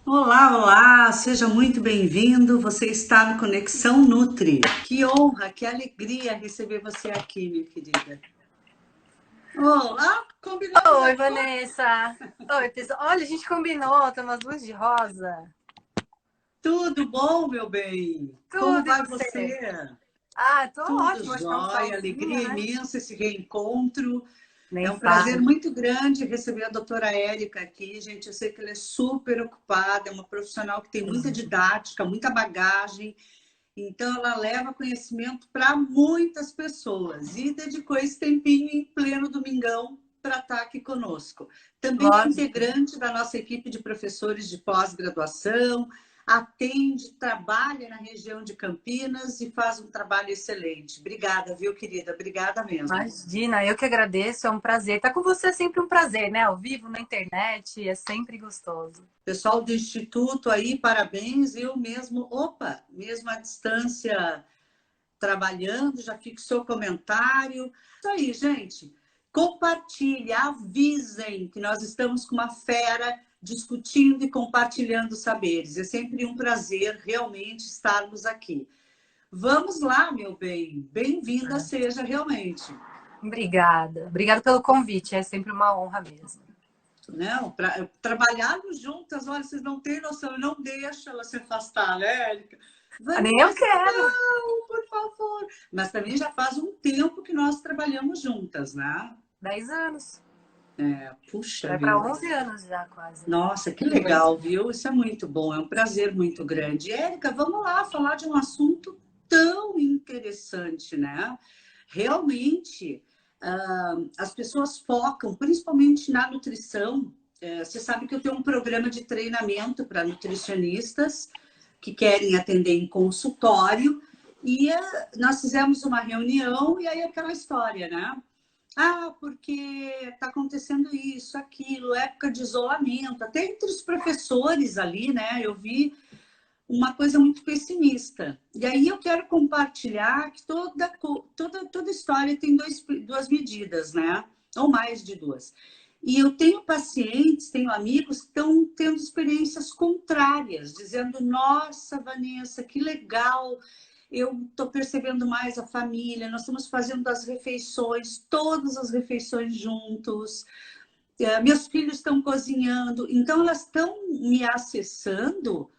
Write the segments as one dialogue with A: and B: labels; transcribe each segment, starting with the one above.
A: Olá, olá, seja muito bem-vindo. Você está no Conexão Nutri. Que honra, que alegria receber você aqui, minha querida. Olá, combinamos
B: Oi,
A: a
B: Vanessa. Oi, pessoal. Olha, a gente combinou, tem umas luzes de rosa.
A: tudo bom, meu bem? Como
B: Tudo, e
A: vai
B: você?
A: você?
B: Tô
A: Tudo
B: ótimo, hoje tá um
A: jóia,
B: solzinho,
A: alegria
B: né?
A: imensa esse reencontro. É
B: Nem
A: um prazer
B: fale.
A: muito grande receber a doutora Érica aqui, gente. Eu sei que ela é super ocupada, é uma profissional que tem muita didática, muita bagagem. Então, ela leva conhecimento para muitas pessoas e dedicou esse tempinho em pleno domingão para estar aqui conosco. Também é
B: Lógico.
A: integrante da nossa equipe de professores de pós-graduação, atende, trabalha na região de Campinas e faz um trabalho excelente. Obrigada, viu, querida? Obrigada mesmo.
B: Imagina, eu que agradeço, é um prazer. Tá com você é sempre um prazer, né? Ao vivo, na internet, é sempre gostoso.
A: Pessoal do Instituto aí, parabéns. Eu mesmo, opa, mesmo à distância, trabalhando, já fixou comentário. Isso aí, gente. Compartilhe, avisem que nós estamos com uma fera discutindo e compartilhando saberes. É sempre um prazer realmente estarmos aqui. Vamos lá, meu bem. Bem-vinda seja realmente.
B: Obrigada. Obrigada pelo convite, é sempre uma honra mesmo.
A: Não, trabalharmos juntas, olha, vocês não têm noção, eu não deixo ela se afastar, né, Érica?
B: Nem eu
A: Vanessa,
B: quero.
A: não, por favor. Mas também já faz um tempo que nós trabalhamos juntas, né?
B: 10 anos.
A: Puxa
B: Vai para
A: vida.
B: 11 anos já, quase.
A: Nossa, que
B: Dois.
A: legal, viu? Isso é muito bom, é um prazer muito grande. Érica, vamos lá falar de um assunto tão interessante, né? Realmente, as pessoas focam, principalmente na nutrição. Você sabe que eu tenho um programa de treinamento para nutricionistas que querem atender em consultório, e nós fizemos uma reunião, e aí aquela história, né? Ah, porque está acontecendo isso, aquilo, época de isolamento, até entre os professores ali, né? Eu vi uma coisa muito pessimista. E aí eu quero compartilhar que toda história tem duas medidas, né? Ou mais de duas. E eu tenho pacientes, tenho amigos que estão tendo experiências contrárias, dizendo: nossa, Vanessa, que legal, eu estou percebendo mais a família, nós estamos fazendo as refeições, todas as refeições juntos, meus filhos estão cozinhando, então elas estão me acessando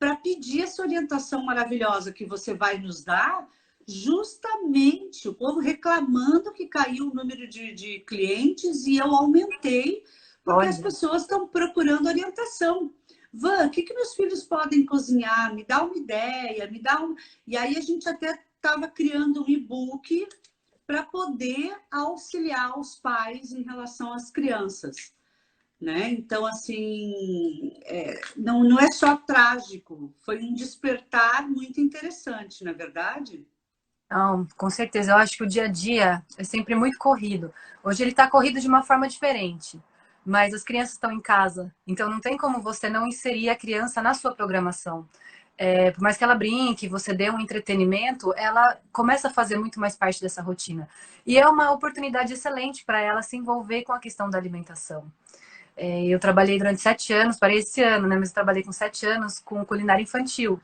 A: para pedir essa orientação maravilhosa que você vai nos dar, justamente o povo reclamando que caiu o número de clientes e eu aumentei, porque as
B: Olha.
A: pessoas estão procurando orientação. Van, o que meus filhos podem cozinhar? Me dá uma ideia, me dá um. E aí a gente até estava criando um e-book para poder auxiliar os pais em relação às crianças, né? Então, assim, não é só trágico, foi um despertar muito interessante, na verdade.
B: Não, com certeza. Eu acho que o dia a dia é sempre muito corrido. Hoje ele está corrido de uma forma diferente, mas as crianças estão em casa, então não tem como você não inserir a criança na sua programação. Por mais que ela brinque, você dê um entretenimento, ela começa a fazer muito mais parte dessa rotina. E é uma oportunidade excelente para ela se envolver com a questão da alimentação. Eu trabalhei durante 7 anos, parei esse ano, né? Mas eu trabalhei com 7 anos com culinária infantil.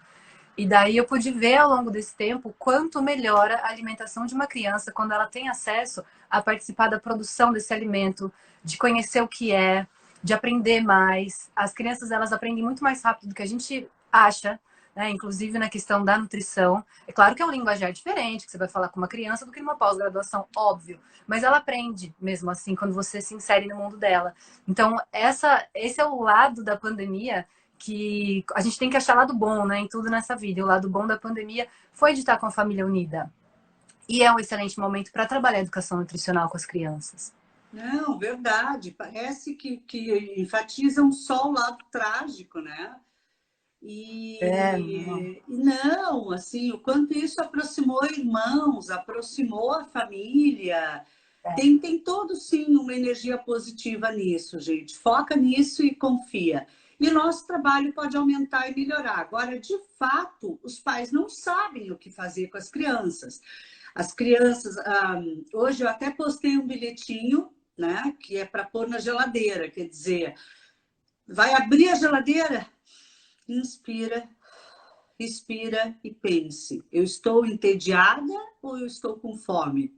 B: E daí eu pude ver ao longo desse tempo quanto melhora a alimentação de uma criança quando ela tem acesso a participar da produção desse alimento, de conhecer o que é, de aprender mais. As crianças elas aprendem muito mais rápido do que a gente acha, né? Inclusive na questão da nutrição. É claro que é um linguajar diferente, que você vai falar com uma criança do que numa pós-graduação, óbvio. Mas ela aprende mesmo assim quando você se insere no mundo dela. Então, esse é o lado da pandemia que a gente tem que achar lado bom, né, em tudo nessa vida. E o lado bom da pandemia foi de estar com a família unida. E é um excelente momento para trabalhar a educação nutricional com as crianças.
A: Não, verdade. Parece que enfatizam só o lado trágico, né?
B: Não.
A: E não, assim, o quanto isso aproximou irmãos, aproximou a família. Tem todo sim uma energia positiva nisso, gente. Foca nisso e confia. E o nosso trabalho pode aumentar e melhorar. Agora, de fato, os pais não sabem o que fazer com as crianças. As crianças, hoje eu até postei um bilhetinho, né, que é para pôr na geladeira, quer dizer, vai abrir a geladeira? inspira, respira e pense. Eu estou entediada ou eu estou com fome?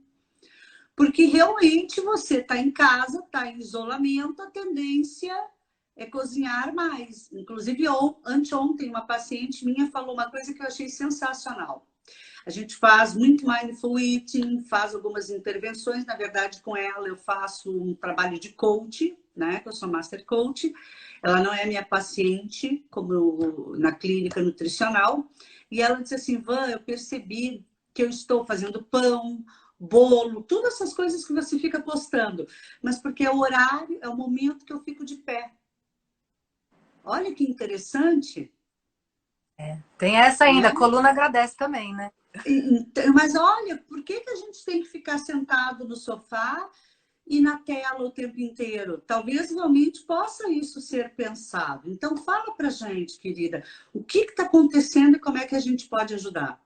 A: Porque realmente você está em casa, está em isolamento, a tendência é cozinhar mais. Inclusive, anteontem, uma paciente minha falou uma coisa que eu achei sensacional. A gente faz muito mindful eating, faz algumas intervenções. Na verdade, com ela eu faço um trabalho de coach, né? Eu sou master coach. Ela não é minha paciente, como na clínica nutricional. E ela disse assim, Van, eu percebi que eu estou fazendo pão, bolo, todas essas coisas que você fica postando. Mas porque é o horário, é o momento que eu fico de pé. Olha que interessante.
B: Tem essa ainda, a
A: Né?
B: coluna agradece também, né?
A: Mas olha, por que a gente tem que ficar sentado no sofá e na tela o tempo inteiro? Talvez realmente possa isso ser pensado. Então fala pra gente, querida, o que está acontecendo e como é que a gente pode ajudar?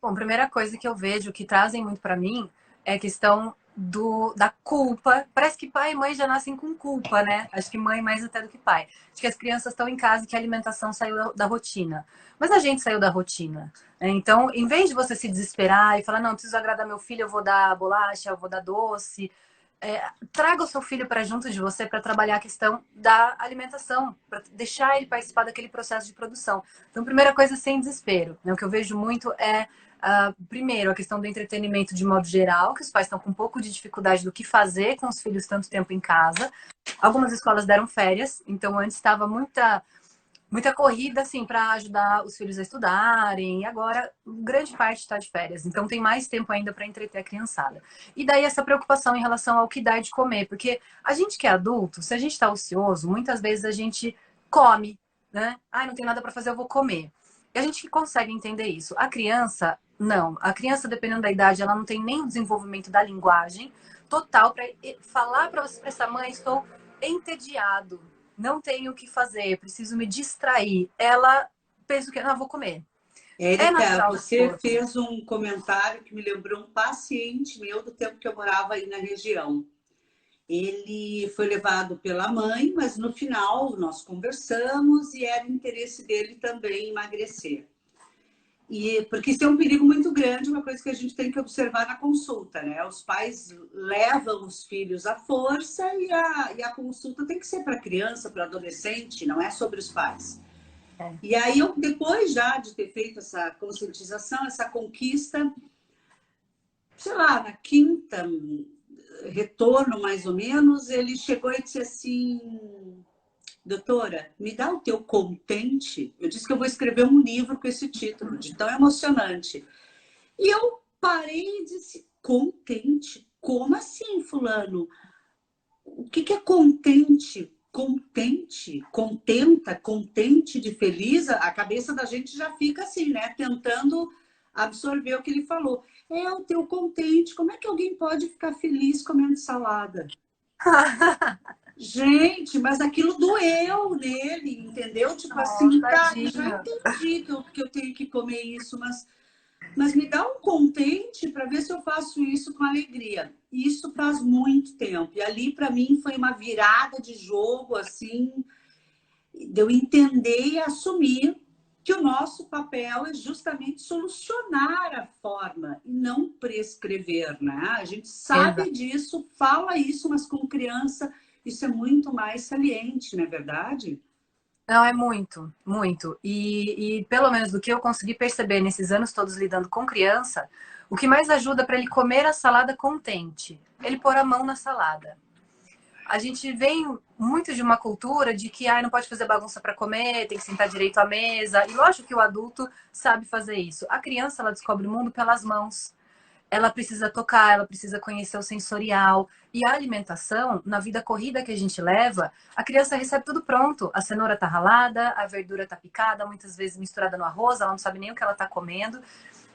B: Bom, primeira coisa que eu vejo que trazem muito para mim é a questão da culpa. Parece que pai e mãe já nascem com culpa, né? Acho que mãe mais até do que pai. Acho que as crianças estão em casa e que a alimentação saiu da rotina. Mas a gente saiu da rotina, né? Então, em vez de você se desesperar e falar, não, preciso agradar meu filho, eu vou dar bolacha, eu vou dar doce, traga o seu filho para junto de você para trabalhar a questão da alimentação, para deixar ele participar daquele processo de produção. Então, primeira coisa, sem desespero. Né? O que eu vejo muito é, primeiro, a questão do entretenimento de modo geral, que os pais estão com um pouco de dificuldade do que fazer com os filhos tanto tempo em casa. Algumas escolas deram férias, então antes estava muita corrida, assim, para ajudar os filhos a estudarem. E agora, grande parte está de férias. Então, tem mais tempo ainda para entreter a criançada. E daí, essa preocupação em relação ao que dá de comer. Porque a gente que é adulto, se a gente está ocioso, muitas vezes a gente come, né? Ah, não tem nada para fazer, eu vou comer. E a gente consegue entender isso. A criança, não. A criança, dependendo da idade, ela não tem nem o desenvolvimento da linguagem total para falar para você, para essa mãe, estou entediado, não tenho o que fazer, preciso me distrair. Ela pensa que não, vou comer. É
A: Érica,
B: natural do
A: você
B: corpo.
A: fez um comentário que me lembrou um paciente meu do tempo que eu morava aí na região. Ele foi levado pela mãe, mas no final nós conversamos e era interesse dele também emagrecer. E porque isso é um perigo muito grande, uma coisa que a gente tem que observar na consulta, né? Os pais levam os filhos à força e a consulta tem que ser para criança, para adolescente, não é sobre os pais. E aí, eu, depois já de ter feito essa conscientização, essa conquista, sei lá, na quinta retorno, mais ou menos, ele chegou e disse assim, doutora, me dá o teu contente? Eu disse que eu vou escrever um livro com esse título, de tão emocionante. E eu parei e disse, contente? Como assim, fulano? O que é contente? Contente, contenta, contente de feliz, a cabeça da gente já fica assim, né? Tentando absorver o que ele falou. É o teu contente. Como é que alguém pode ficar feliz comendo salada? Gente, mas aquilo doeu nele, entendeu? Tipo
B: Oh,
A: assim, tá, eu já
B: tadinho.
A: entendi que eu tenho que comer isso, mas me dá um contente para ver se eu faço isso com alegria. Isso faz muito tempo. E ali, para mim, foi uma virada de jogo, assim, de eu entender e assumir que o nosso papel é justamente solucionar a forma e não prescrever, né? A gente sabe
B: Exato.
A: disso, fala isso, mas com criança isso é muito mais saliente, não é verdade?
B: Não, é muito, muito. E pelo menos do que eu consegui perceber nesses anos todos lidando com criança, o que mais ajuda para ele comer a salada contente, ele pôr a mão na salada. A gente vem muito de uma cultura de que não pode fazer bagunça para comer, tem que sentar direito à mesa. E lógico que o adulto sabe fazer isso. A criança, ela descobre o mundo pelas mãos. Ela precisa tocar, ela precisa conhecer o sensorial. E a alimentação, na vida corrida que a gente leva, a criança recebe tudo pronto. A cenoura tá ralada, a verdura tá picada, muitas vezes misturada no arroz, ela não sabe nem o que ela tá comendo.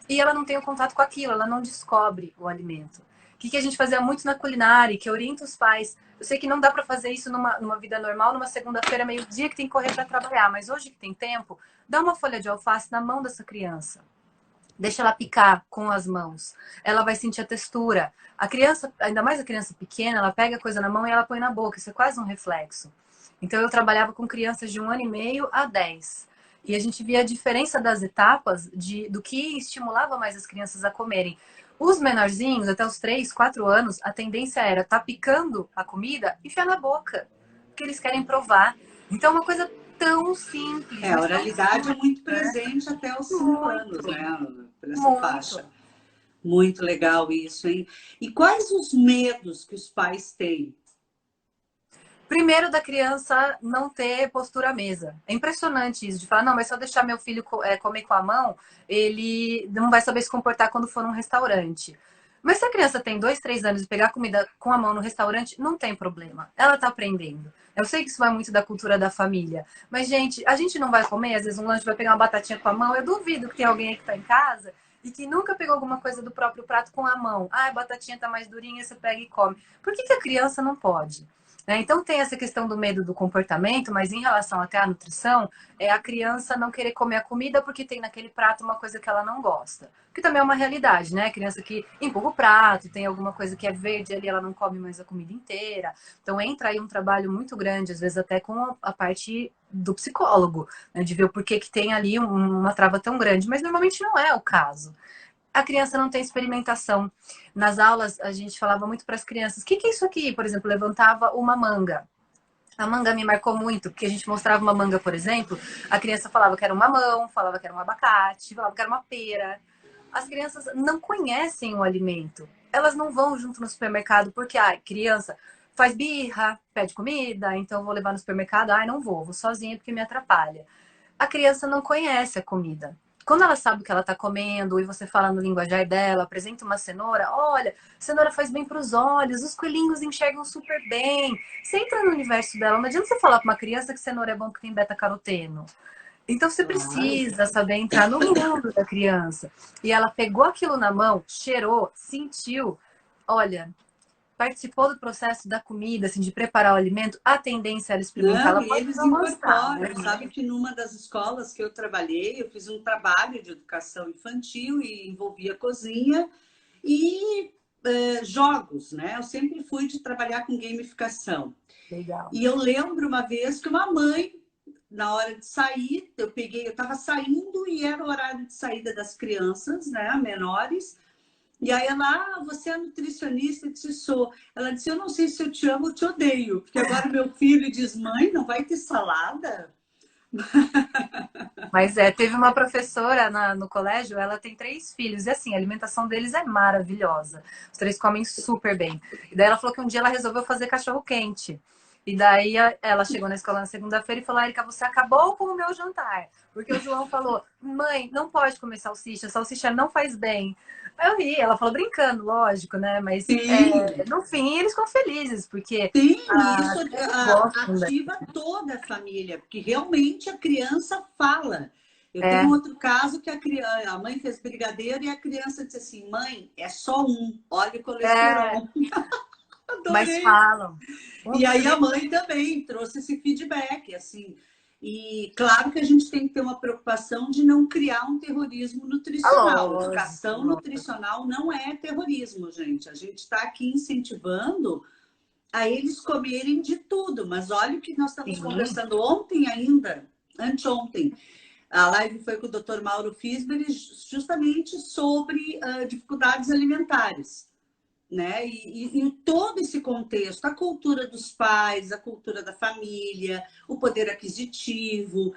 B: E ela não tem o contato com aquilo, ela não descobre o alimento. O que a gente fazia muito na culinária, que orienta os pais. Eu sei que não dá para fazer isso numa vida normal, numa segunda-feira, meio-dia, que tem que correr para trabalhar, mas hoje que tem tempo, dá uma folha de alface na mão dessa criança. Deixa ela picar com as mãos. Ela vai sentir a textura. A criança, ainda mais a criança pequena, ela pega a coisa na mão e ela põe na boca. Isso é quase um reflexo. Então, eu trabalhava com crianças de 1 ano e meio a 10. E a gente via a diferença das etapas do que estimulava mais as crianças a comerem. Os menorzinhos, até os 3, 4 anos, a tendência era tá picando a comida e enfiar na boca, porque eles querem provar. Então, é uma coisa tão simples,
A: A
B: mas tão
A: oralidade é
B: simples,
A: muito
B: né?
A: presente até os 5 anos,
B: Muito,
A: né? Por essa
B: muito.
A: faixa. Muito legal isso, hein? E quais os medos que os pais têm?
B: Primeiro, da criança não ter postura à mesa. É impressionante isso, de falar, não, mas se eu deixar meu filho comer com a mão, ele não vai saber se comportar quando for num restaurante. Mas se a criança tem 2, 3 anos e pegar comida com a mão no restaurante, não tem problema. Ela tá aprendendo. Eu sei que isso vai muito da cultura da família. Mas, gente, a gente não vai comer, às vezes um lanche vai pegar uma batatinha com a mão. Eu duvido que tem alguém aí que tá em casa e que nunca pegou alguma coisa do próprio prato com a mão. Ah, a batatinha tá mais durinha, você pega e come. Por que a criança não pode? Né? Então tem essa questão do medo do comportamento, mas em relação até à nutrição, é a criança não querer comer a comida porque tem naquele prato uma coisa que ela não gosta. Que também é uma realidade, né? A criança que empurra o prato, tem alguma coisa que é verde ali, ela não come mais a comida inteira. Então entra aí um trabalho muito grande, às vezes até com a parte do psicólogo, né? De ver o porquê que tem ali uma trava tão grande, mas normalmente não é o caso. A criança não tem experimentação. Nas aulas, a gente falava muito para as crianças: o que é isso aqui? Por exemplo, levantava uma manga. A manga me marcou muito, porque a gente mostrava uma manga, por exemplo, a criança falava que era um mamão, falava que era um abacate, falava que era uma pera. As crianças não conhecem o alimento. Elas não vão junto no supermercado porque, criança faz birra, pede comida, então eu vou levar no supermercado. Não vou sozinha porque me atrapalha. A criança não conhece a comida. Quando ela sabe o que ela está comendo e você fala no linguajar dela, apresenta uma cenoura, olha, cenoura faz bem para os olhos, os coelhinhos enxergam super bem. Você entra no universo dela, não adianta você falar para uma criança que cenoura é bom porque tem beta-caroteno. Então você
A: Claro.
B: precisa saber entrar no mundo da criança. E ela pegou aquilo na mão, cheirou, sentiu, olha, participou do processo da comida, assim, de preparar o alimento, a tendência é ela experimentar,
A: Não,
B: ela
A: e
B: pode
A: eles
B: não gostar, né?
A: incorporam. Sabe que numa das escolas que eu trabalhei, eu fiz um trabalho de educação infantil e envolvia cozinha e jogos, né? Eu sempre fui de trabalhar com gamificação.
B: Legal.
A: E eu lembro uma vez que uma mãe, na hora de sair, eu estava saindo e era o horário de saída das crianças, né, menores. E aí ela, você é nutricionista? Eu disse, sou. Ela disse, eu não sei se eu te amo ou te odeio, porque agora meu filho diz, mãe, não vai ter salada?
B: Mas teve uma professora no colégio, ela tem 3 filhos, e assim, a alimentação deles é maravilhosa. Os 3 comem super bem. E daí ela falou que um dia ela resolveu fazer cachorro quente. E daí ela chegou na escola na segunda-feira e falou: Erika, você acabou com o meu jantar. Porque o João falou: mãe, não pode comer salsicha não faz bem. Aí eu ri, ela falou brincando, lógico, né? Mas
A: Sim,
B: no fim eles ficam felizes, porque
A: sim, e isso
B: as crianças gostam, né?
A: ativa toda a família, porque realmente a criança fala. Eu tenho
B: É,
A: outro caso que a mãe fez brigadeiro e a criança disse assim, mãe, é só um, olha o
B: é,
A: colesterol.
B: mas
A: Adorei.
B: falam. Um
A: E
B: dos
A: aí a
B: livros.
A: mãe também trouxe esse feedback, assim. E claro que a gente tem que ter uma preocupação de não criar um terrorismo nutricional. Educação
B: Lógico.
A: nutricional não é terrorismo, gente. A gente está aqui incentivando a eles comerem de tudo. Mas olha o que nós estamos
B: Sim.
A: conversando ontem ainda, anteontem. A live foi com o Dr. Mauro Fisber justamente sobre dificuldades alimentares, né? E todo esse contexto, a cultura dos pais, a cultura da família, o poder aquisitivo,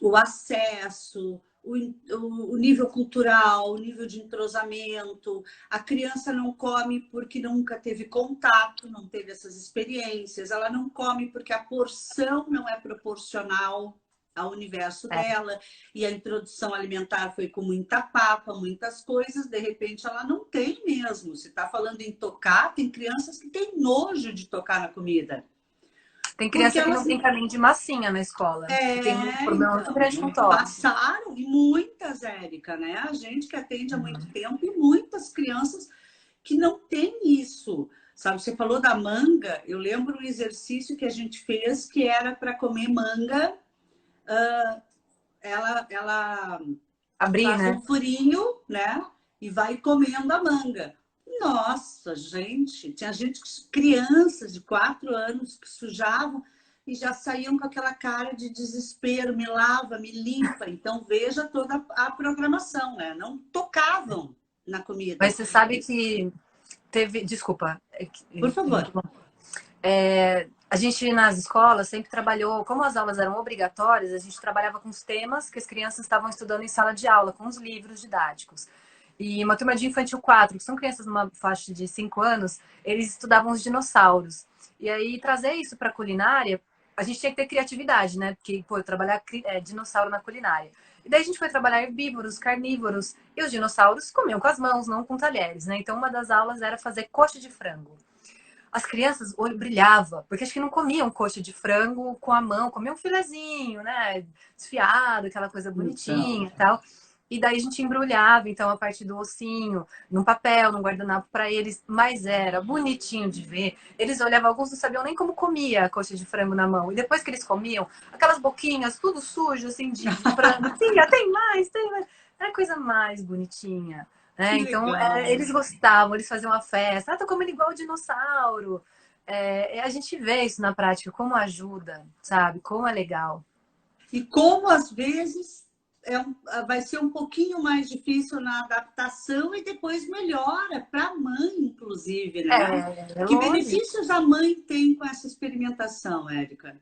A: o acesso, o nível cultural, o nível de entrosamento. A criança não come porque nunca teve contato, não teve essas experiências. Ela não come porque a porção não é proporcional ao universo
B: É.
A: dela, e a introdução alimentar foi com muita papa, muitas coisas, de repente ela não tem mesmo. Se está falando em tocar, tem crianças que têm nojo de tocar na comida.
B: Tem
A: Porque
B: criança que
A: elas
B: não tem caminho de massinha na escola, que tem um problema muito grande com tosse.
A: passaram, e muitas, Érica, né? A gente que atende há muito tempo, e muitas crianças que não têm isso. Sabe, você falou da manga, eu lembro um exercício que a gente fez que era para comer manga, ela
B: Abrir,
A: faz um
B: né?
A: furinho, né? E vai comendo a manga. Nossa, gente, tinha gente, crianças de 4 anos que sujavam. e já saíam com aquela cara de desespero, me lava, me limpa. Então, veja toda a programação, né? Não tocavam na comida.
B: Mas você sabe que teve... Desculpa.
A: Por favor.
B: A gente nas escolas sempre trabalhou, como as aulas eram obrigatórias, a gente trabalhava com os temas que as crianças estavam estudando em sala de aula, com os livros didáticos. E uma turma de infantil 4, que são crianças numa faixa de 5 anos, eles estudavam os dinossauros. E aí trazer isso para a culinária, a gente tinha que ter criatividade, né? Porque, pô, trabalhar dinossauro na culinária. E daí a gente foi trabalhar herbívoros, carnívoros, e os dinossauros comiam com as mãos, não com talheres, né? Então uma das aulas era fazer coxa de frango. As crianças, o olho brilhava, porque acho que não comiam coxa de frango com a mão, comiam um filezinho, né? Desfiado, aquela coisa bonitinha e tal. E daí a gente embrulhava, então, a parte do ossinho, num papel, num guardanapo para eles, mas era bonitinho de ver. Eles olhavam, alguns não sabiam nem como comia a coxa de frango na mão. E depois que eles comiam, aquelas boquinhas, tudo sujo, assim, de frango. Sim, tem mais, tem mais. Era a coisa mais bonitinha. Então, eles gostavam, eles faziam uma festa. Ah, tô comendo igual o dinossauro. A gente vê isso na prática, como ajuda, sabe? Como é legal.
A: E como, às vezes, vai ser um pouquinho mais difícil na adaptação e depois melhora para a mãe, inclusive, né? Que benefícios a mãe tem com essa experimentação, Érica?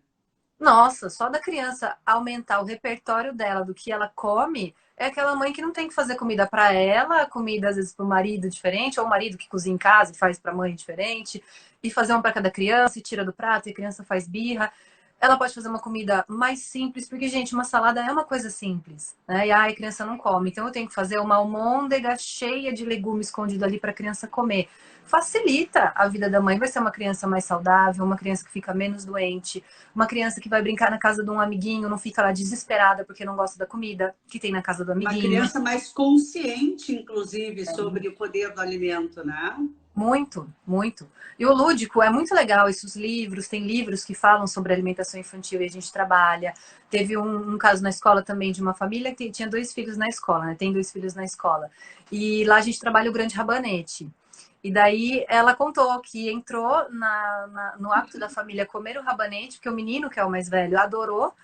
B: Nossa, só da criança aumentar o repertório dela do que ela come, é aquela mãe que não tem que fazer comida para ela, comida às vezes para o marido diferente, ou o marido que cozinha em casa e faz para a mãe diferente, e fazer uma para cada criança e tira do prato e a criança faz birra. Ela pode fazer uma comida mais simples, porque, gente, uma salada é uma coisa simples, né? E a criança não come. Então eu tenho que fazer uma almôndega cheia de legumes escondido ali para a criança comer. Facilita a vida da mãe. Vai ser uma criança mais saudável, uma criança que fica menos doente, uma criança que vai brincar na casa de um amiguinho, não fica lá desesperada porque não gosta da comida que tem na casa do amiguinho.
A: Uma criança mais consciente, inclusive, sobre o poder do alimento, né?
B: Muito, muito. E o lúdico é muito legal, esses livros, tem livros que falam sobre alimentação infantil e a gente trabalha. Teve um caso na escola também de uma família que tinha 2 filhos na escola, né? Tem 2 filhos na escola. E lá a gente trabalha o grande rabanete. E daí ela contou que entrou no hábito da família comer o rabanete, porque o menino, que é o mais velho, adorou.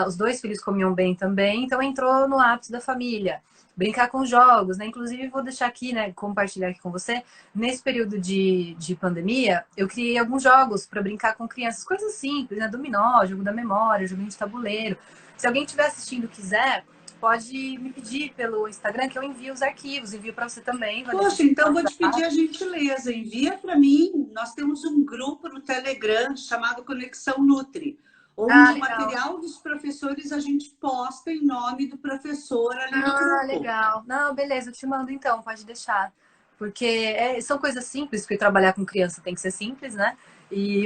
B: Os 2 filhos comiam bem também, então entrou no hábito da família. Brincar com jogos, né? Inclusive, vou deixar aqui, né? Compartilhar aqui com você. Nesse período de pandemia, eu criei alguns jogos para brincar com crianças, coisas simples, né? Dominó, jogo da memória, joguinho de tabuleiro. Se alguém estiver assistindo e quiser, pode me pedir pelo Instagram que eu envio os arquivos, envio para você também.
A: Poxa, então eu vou te pedir a gentileza, envia para mim. Nós temos um grupo no Telegram chamado Conexão Nutri, onde o material dos professores a gente posta em nome do professor ali no grupo.
B: Ah, legal. Não, beleza, eu te mando então, pode deixar. Porque são coisas simples, porque trabalhar com criança tem que ser simples, né?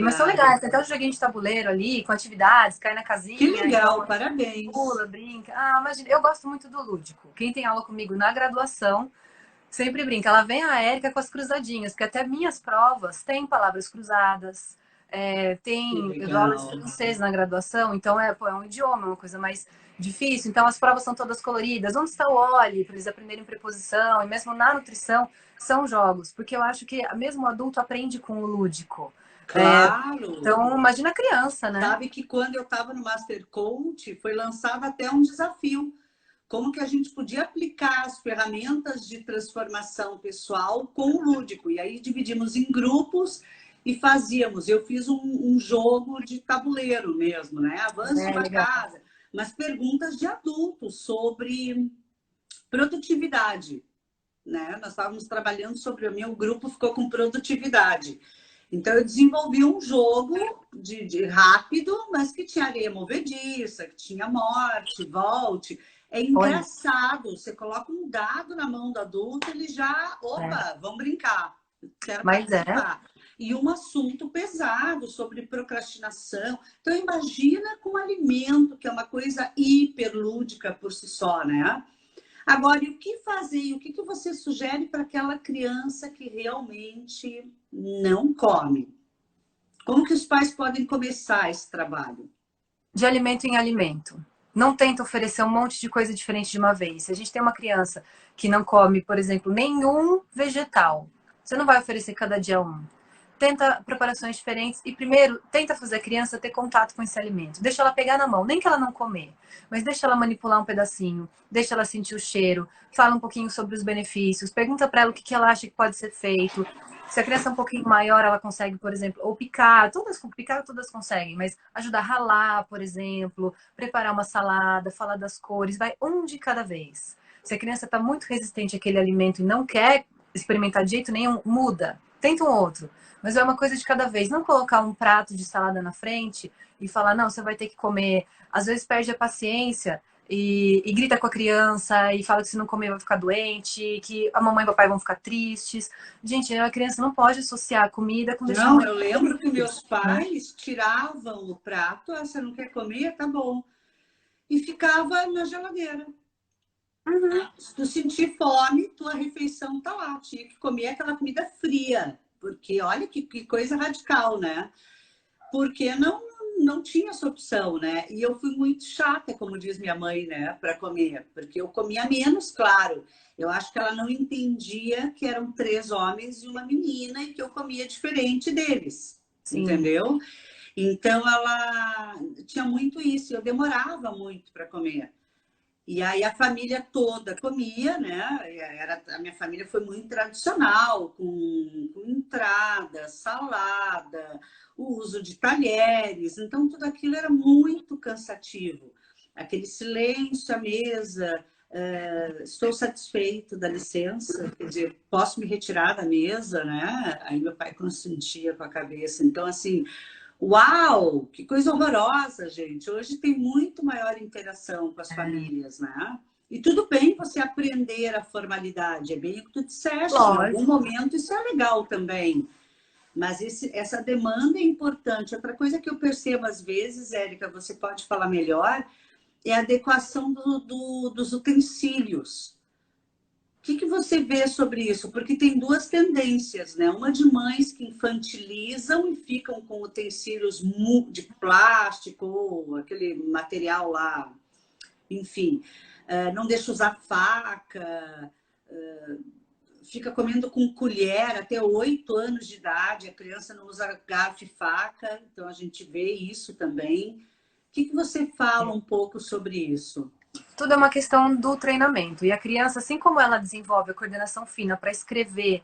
B: Mas são legais, tem até um joguinho de tabuleiro ali, com atividades, cai na casinha.
A: Que legal,
B: então,
A: parabéns.
B: Pula, brinca. Ah, imagina, eu gosto muito do lúdico. Quem tem aula comigo na graduação sempre brinca. Ela vem a Érica com as cruzadinhas, porque até minhas provas têm palavras cruzadas. Eu dou aula de francês na graduação, então é um idioma, é uma coisa mais difícil. Então as provas são todas coloridas. Onde está o Oli? Para eles aprenderem preposição. E mesmo na nutrição, são jogos. Porque eu acho que mesmo o adulto aprende com o lúdico.
A: Claro!
B: Então, imagina a criança, né?
A: Sabe que quando eu estava no Master Coach, foi lançado até um desafio. Como que a gente podia aplicar as ferramentas de transformação pessoal com o lúdico. E aí dividimos em grupos e fazíamos. Eu fiz um jogo de tabuleiro mesmo, né? Avance uma casa. Mas perguntas de adultos sobre produtividade, né? Nós estávamos trabalhando sobre o meu grupo, ficou com produtividade. Então, eu desenvolvi um jogo de rápido, mas que tinha areia movediça, que tinha morte, volte. É engraçado. Você coloca um dado na mão do adulto, ele já... Opa, vamos brincar. Quero participar. E um assunto pesado sobre procrastinação. Então, imagina com alimento, que é uma coisa hiperlúdica por si só, né? Agora, e o que fazer? O que você sugere para aquela criança que realmente não come? Como que os pais podem começar esse trabalho?
B: De alimento em alimento. Não tenta oferecer um monte de coisa diferente de uma vez. Se a gente tem uma criança que não come, por exemplo, nenhum vegetal, você não vai oferecer cada dia um. tenta preparações diferentes e primeiro tenta fazer a criança ter contato com esse alimento. Deixa ela pegar na mão, nem que ela não comer, mas deixa ela manipular um pedacinho, deixa ela sentir o cheiro, fala um pouquinho sobre os benefícios, pergunta para ela o que ela acha que pode ser feito. Se a criança é um pouquinho maior, ela consegue, por exemplo, ou picar todas conseguem, mas ajudar a ralar, por exemplo, preparar uma salada, falar das cores, vai um de cada vez. Se a criança está muito resistente àquele alimento e não quer experimentar de jeito nenhum, muda, tenta um outro. Mas é uma coisa de cada vez. Não colocar um prato de salada na frente e falar, não, você vai ter que comer. Às vezes perde a paciência e grita com a criança e fala que se não comer vai ficar doente, que a mamãe e o papai vão ficar tristes. Gente, a criança não pode associar a comida com deixar
A: Não,
B: muito
A: eu lembro que meus
B: né?
A: pais tiravam o prato, ah, você não quer comer? Tá bom. E ficava na geladeira.
B: Uhum.
A: Se tu sentir fome, tua refeição tá lá. Tinha que comer aquela comida fria. Porque olha que coisa radical, né? Porque não tinha essa opção, né? E eu fui muito chata, como diz minha mãe, né, para comer, porque eu comia menos, claro. Eu acho que ela não entendia que eram 3 homens e uma menina e que eu comia diferente deles,
B: Sim.
A: entendeu? Então ela tinha muito isso, eu demorava muito para comer. E aí a família toda comia, né? A minha família foi muito tradicional, com entrada, salada, o uso de talheres. Então, tudo aquilo era muito cansativo. Aquele silêncio à mesa, estou satisfeito, dá licença, quer dizer, posso me retirar da mesa, né? Aí meu pai consentia com a cabeça. Então, assim, uau, que coisa horrorosa, gente. Hoje tem muito maior interação com as famílias, né? E tudo bem você aprender a formalidade, é bem o que tu disseste, em algum
B: Lógico.
A: momento isso é legal também. Mas essa demanda é importante. Outra coisa que eu percebo às vezes, Érica, você pode falar melhor, é a adequação dos utensílios. O que você vê sobre isso? Porque tem duas tendências, né? Uma de mães que infantilizam e ficam com utensílios de plástico, aquele material lá, enfim, não deixa usar faca, fica comendo com colher até 8 anos de idade, a criança não usa garfo e faca, então a gente vê isso também. O que você fala um pouco sobre isso?
B: Tudo é uma questão do treinamento. E a criança, assim como ela desenvolve a coordenação fina para escrever,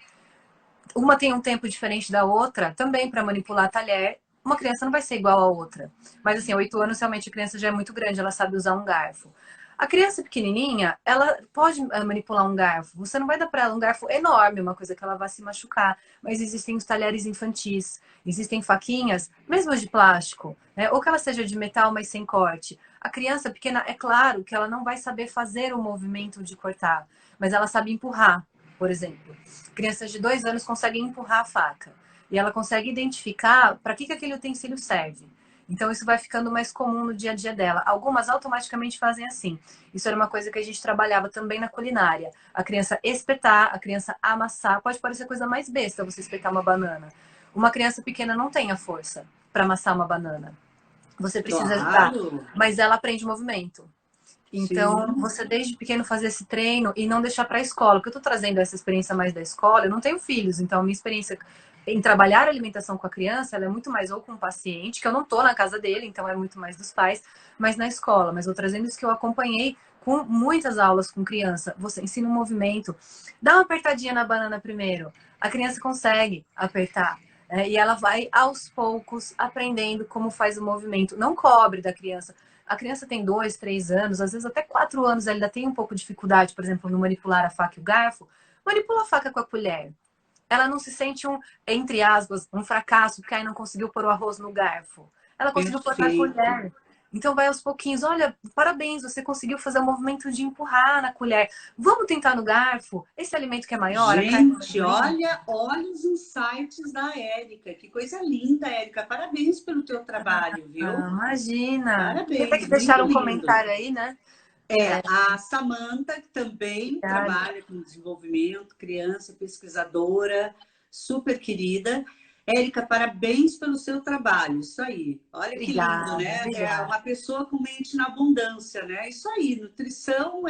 B: uma tem um tempo diferente da outra, também para manipular talher, uma criança não vai ser igual a outra. Mas assim, 8 anos realmente a criança já é muito grande, ela sabe usar um garfo. A criança pequenininha, ela pode manipular um garfo. Você não vai dar para ela um garfo enorme, uma coisa que ela vai se machucar. Mas existem os talheres infantis, existem faquinhas, mesmo de plástico, né? Ou que ela seja de metal, mas sem corte. A criança pequena, é claro que ela não vai saber fazer o movimento de cortar, mas ela sabe empurrar, por exemplo. Crianças de 2 anos conseguem empurrar a faca. E ela consegue identificar para que aquele utensílio serve. Então, isso vai ficando mais comum no dia a dia dela. Algumas automaticamente fazem assim. Isso era uma coisa que a gente trabalhava também na culinária. A criança espetar, a criança amassar. Pode parecer a coisa mais besta você espetar uma banana. Uma criança pequena não tem a força para amassar uma banana. Você precisa ajudar.
A: Claro,
B: Mas ela aprende movimento. Então,
A: sim.
B: você desde pequeno fazer esse treino e não deixar para a escola. Porque eu estou trazendo essa experiência mais da escola, eu não tenho filhos, então a minha experiência em trabalhar a alimentação com a criança, ela é muito mais ou com o paciente, que eu não estou na casa dele, então é muito mais dos pais, mas na escola. Mas eu trazendo isso que eu acompanhei com muitas aulas com criança. Você ensina um movimento, dá uma apertadinha na banana primeiro. A criança consegue apertar. E ela vai aos poucos aprendendo como faz o movimento. Não cobre da criança. A criança tem 2, 3 anos, às vezes até 4 anos, ela ainda tem um pouco de dificuldade, por exemplo, no manipular a faca e o garfo. Manipula a faca com a colher. Ela não se sente entre aspas, um fracasso, porque aí não conseguiu pôr o arroz no garfo. Ela conseguiu pôr na
A: Perfeito.
B: colher. Então vai aos pouquinhos. Olha, parabéns, você conseguiu fazer o movimento de empurrar na colher. Vamos tentar no garfo? Esse alimento que é maior, a carne mais
A: Gente,
B: lenta.
A: olha os insights da Érica. Que coisa linda, Érica. Parabéns pelo teu trabalho,
B: Ah,
A: viu?
B: imagina. Queria até que
A: Parabéns, muito
B: deixaram um
A: lindo.
B: comentário aí, né?
A: A Samanta, que também
B: Obrigada.
A: trabalha com desenvolvimento, criança, pesquisadora, super querida. Érica, parabéns pelo seu trabalho. Isso aí. Olha que lindo,
B: Obrigada,
A: né? É
B: obrigada.
A: uma pessoa com mente na abundância, né? Isso aí, nutrição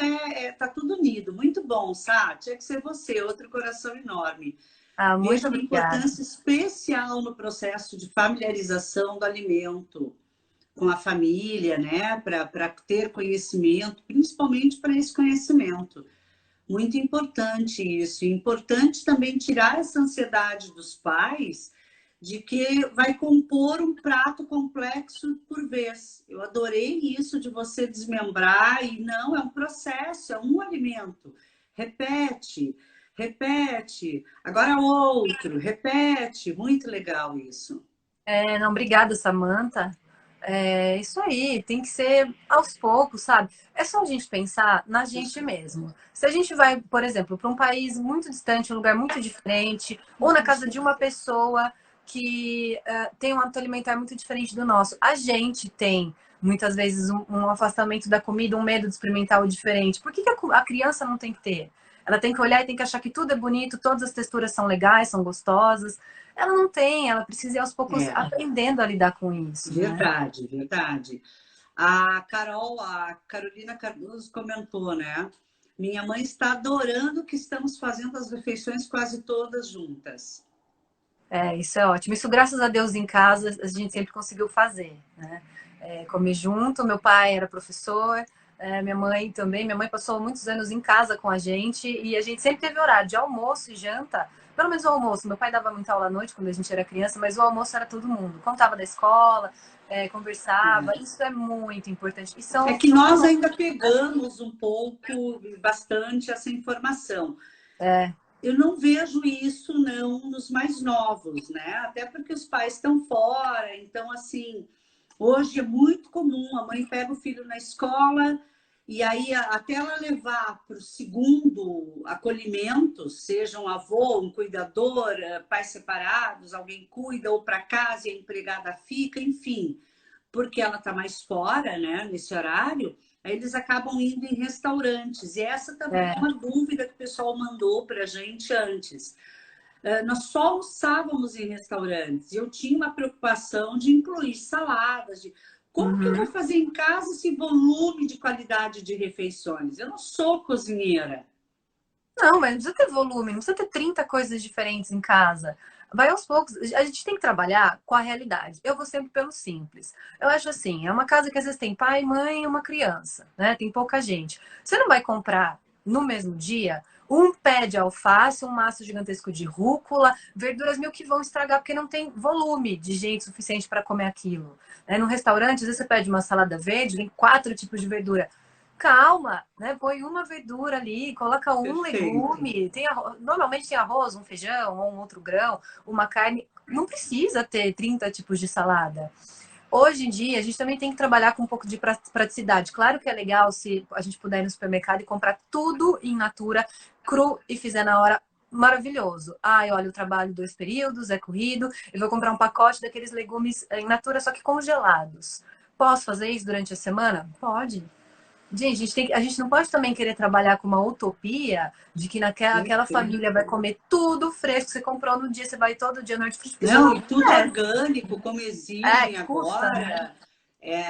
A: tá tudo unido. Muito bom, Sá. Tinha que ser você, outro coração enorme.
B: Ah, muito
A: Vejo uma
B: obrigada.
A: importância especial no processo de familiarização do alimento com a família, né? Para ter conhecimento, principalmente para esse conhecimento. Muito importante isso. E importante também tirar essa ansiedade dos pais de que vai compor um prato complexo por vez. Eu adorei isso de você desmembrar e não, é um processo, é um alimento. Repete, repete, agora outro, repete. Muito legal isso.
B: Não, obrigada, Samantha. É isso aí, tem que ser aos poucos, sabe? É só a gente pensar na gente mesmo. Se a gente vai, por exemplo, para um país muito distante, um lugar muito diferente, ou na casa de uma pessoa que tem um hábito alimentar muito diferente do nosso, a gente tem muitas vezes um afastamento da comida, um medo de experimentar o diferente. Por que a criança não tem que ter? Ela tem que olhar e tem que achar que tudo é bonito, todas as texturas são legais, são gostosas. Ela não tem, ela precisa ir aos poucos
A: É,
B: aprendendo a lidar com isso, né?
A: verdade, verdade. A Carolina Cardoso comentou, né? Minha mãe está adorando que estamos fazendo as refeições quase todas juntas.
B: Isso é ótimo. Isso, graças a Deus, em casa, a gente sempre conseguiu fazer, né? Comer junto. Meu pai era professor, minha mãe também. Minha mãe passou muitos anos em casa com a gente e a gente sempre teve horário de almoço e janta. Pelo menos o almoço. Meu pai dava muita aula à noite quando a gente era criança, mas o almoço era todo mundo. Contava da escola, conversava. Isso é muito importante. E
A: É
B: são,
A: que
B: são
A: nós ainda pegamos um pouco, bastante essa informação.
B: é,
A: Eu não vejo isso não nos mais novos, né? Até porque os pais estão fora, então assim, hoje é muito comum, a mãe pega o filho na escola e aí até ela levar para o segundo acolhimento, seja um avô, um cuidador, pais separados, alguém cuida ou para casa e a empregada fica, enfim, porque ela está mais fora, né, nesse horário, aí eles acabam indo em restaurantes. E essa também é
B: é,
A: uma dúvida que o pessoal mandou para a gente antes. Nós só almoçávamos em restaurantes. Eu tinha uma preocupação de incluir saladas, de como que eu vou
B: uhum.
A: fazer em casa esse volume de qualidade de refeições? Eu não sou cozinheira.
B: Não, mas não precisa ter volume, não precisa ter 30 coisas diferentes em casa. Vai aos poucos. A gente tem que trabalhar com a realidade. Eu vou sempre pelo simples. Eu acho assim, é uma casa que às vezes tem pai, mãe e uma criança, né? Tem pouca gente. Você não vai comprar no mesmo dia um pé de alface, um maço gigantesco de rúcula, verduras mil que vão estragar porque não tem volume de gente suficiente para comer aquilo. No restaurante, às vezes você pede uma salada verde, vem 4 tipos de verdura. Calma, né? Põe uma verdura ali, coloca um
A: Perfeito.
B: legume. Normalmente tem arroz, um feijão, ou um outro grão, uma carne. Não precisa ter 30 tipos de salada. Hoje em dia, a gente também tem que trabalhar com um pouco de praticidade. Claro que é legal se a gente puder ir no supermercado e comprar tudo in natura, cru e fizer na hora. Maravilhoso. Ai, olha, eu trabalho 2 períodos, é corrido. Eu vou comprar um pacote daqueles legumes in natura, só que congelados. Posso fazer isso durante a semana? Pode. Gente, a gente não pode também querer trabalhar com uma utopia de que aquela
A: Perfeito.
B: família vai comer tudo fresco que você comprou no dia, você vai todo dia no hortifruti, porque isso
A: Não,
B: não
A: e tudo
B: acontece.
A: orgânico, como exigem
B: Custa, né?
A: agora.
B: É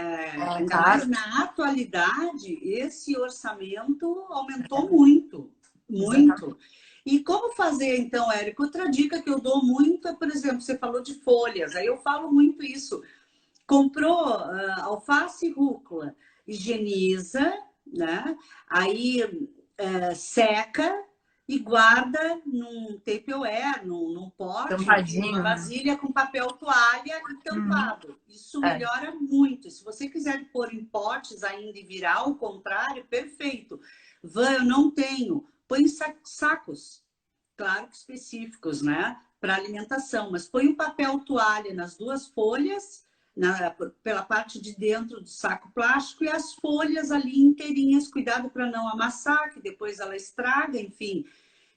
A: Ainda mais
B: caro.
A: na atualidade, esse orçamento aumentou muito,
B: Exatamente.
A: muito. E como fazer, então, Érico? Outra dica que eu dou muito é, por exemplo, você falou de folhas, aí eu falo muito isso. Comprou alface e rúcula, higieniza, né? Aí seca e guarda num Tupperware, num pote, enfim, numa
B: Tampadinho, né?
A: vasilha com papel toalha e
B: Uhum.
A: tampado. Isso
B: É.
A: melhora muito. Se você quiser pôr em potes ainda e virar ao contrário, perfeito. Van, eu não tenho. Põe sacos, claro que específicos, né? Para alimentação, mas põe um papel toalha nas duas folhas, pela parte de dentro do saco plástico e as folhas ali inteirinhas, cuidado para não amassar, que depois ela estraga, enfim.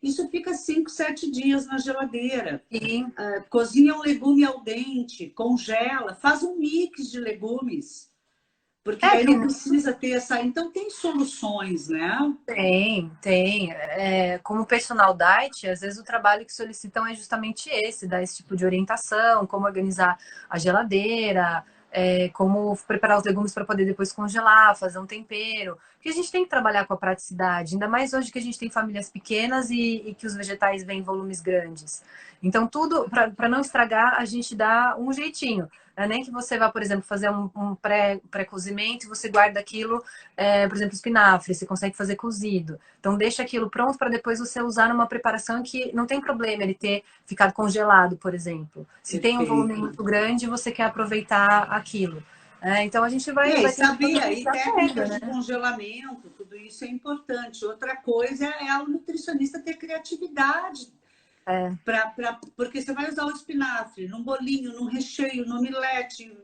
A: Isso fica 5, 7 dias na geladeira.
B: E
A: Cozinha um legume al dente, congela, faz um mix de legumes, porque
B: é
A: daí
B: que
A: não precisa ter essa. Então, tem soluções, né?
B: tem. Como personal diet, às vezes o trabalho que solicitam é justamente esse, dar esse tipo de orientação, como organizar a geladeira, como preparar os legumes para poder depois congelar, fazer um tempero. Porque a gente tem que trabalhar com a praticidade, ainda mais hoje que a gente tem famílias pequenas e que os vegetais vêm em volumes grandes. Então, tudo, para não estragar, a gente dá um jeitinho. Não é nem que você vá, por exemplo, fazer um pré-cozimento e você guarda aquilo, por exemplo, espinafre, você consegue fazer cozido. Então, deixa aquilo pronto para depois você usar numa preparação que não tem problema ele ter ficado congelado, por exemplo. Se tem um volume
A: Perfeito.
B: muito grande, você quer aproveitar aquilo. Então, a gente
A: E
B: vai ter que fazer
A: saber
B: uma
A: aí
B: estratégia,
A: técnicas de
B: né?
A: congelamento, tudo isso é importante. Outra coisa é o nutricionista ter criatividade
B: É,
A: porque você vai usar o espinafre num bolinho, num recheio, no omelete,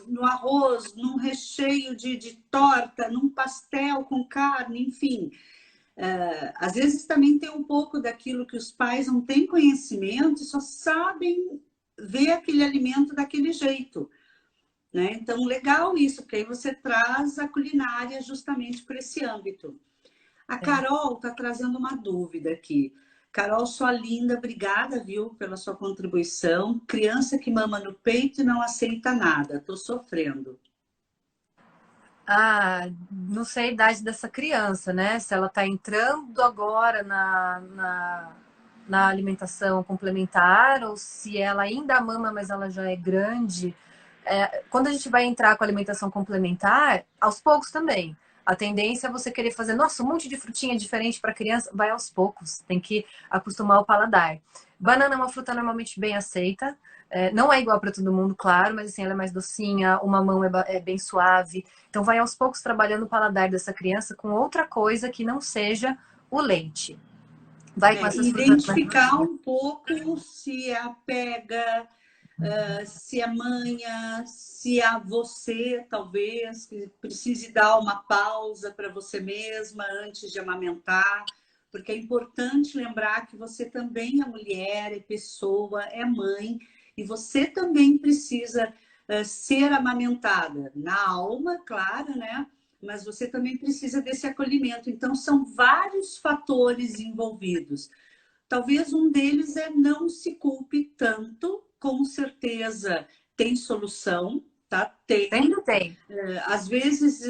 A: no arroz, num recheio de torta, num pastel com carne, enfim. Às vezes também tem um pouco daquilo que os pais não têm conhecimento e só sabem ver aquele alimento daquele jeito. Né? Então, legal isso, porque aí você traz a culinária justamente para esse âmbito. A
B: é.
A: Carol está trazendo uma dúvida aqui. Carol, sua linda, obrigada, viu, pela sua contribuição. Criança que mama no peito e não aceita nada, estou sofrendo.
B: Ah, não sei a idade dessa criança, né? Se ela está entrando agora na alimentação complementar ou se ela ainda mama, mas ela já é grande. Quando a gente vai entrar com a alimentação complementar, aos poucos também. A tendência é você querer fazer, nossa, um monte de frutinha diferente para criança, vai aos poucos, tem que acostumar o paladar. Banana é uma fruta normalmente bem aceita, não é igual para todo mundo, claro, mas assim, ela é mais docinha, o mamão é bem suave. Então, vai aos poucos trabalhando o paladar dessa criança com outra coisa que não seja o leite. Vai com essas frutas mais
A: Identificar
B: docinhas.
A: um pouco se é a pega, se é manha, se é você, talvez, que precise dar uma pausa para você mesma antes de amamentar, porque é importante lembrar que você também é mulher, é pessoa, é mãe, e você também precisa ser amamentada na alma, claro, né? Mas você também precisa desse acolhimento. Então, são vários fatores envolvidos. Talvez um deles é não se culpe tanto, com certeza tem solução, tá? Tem.
B: Sempre tem.
A: Às vezes,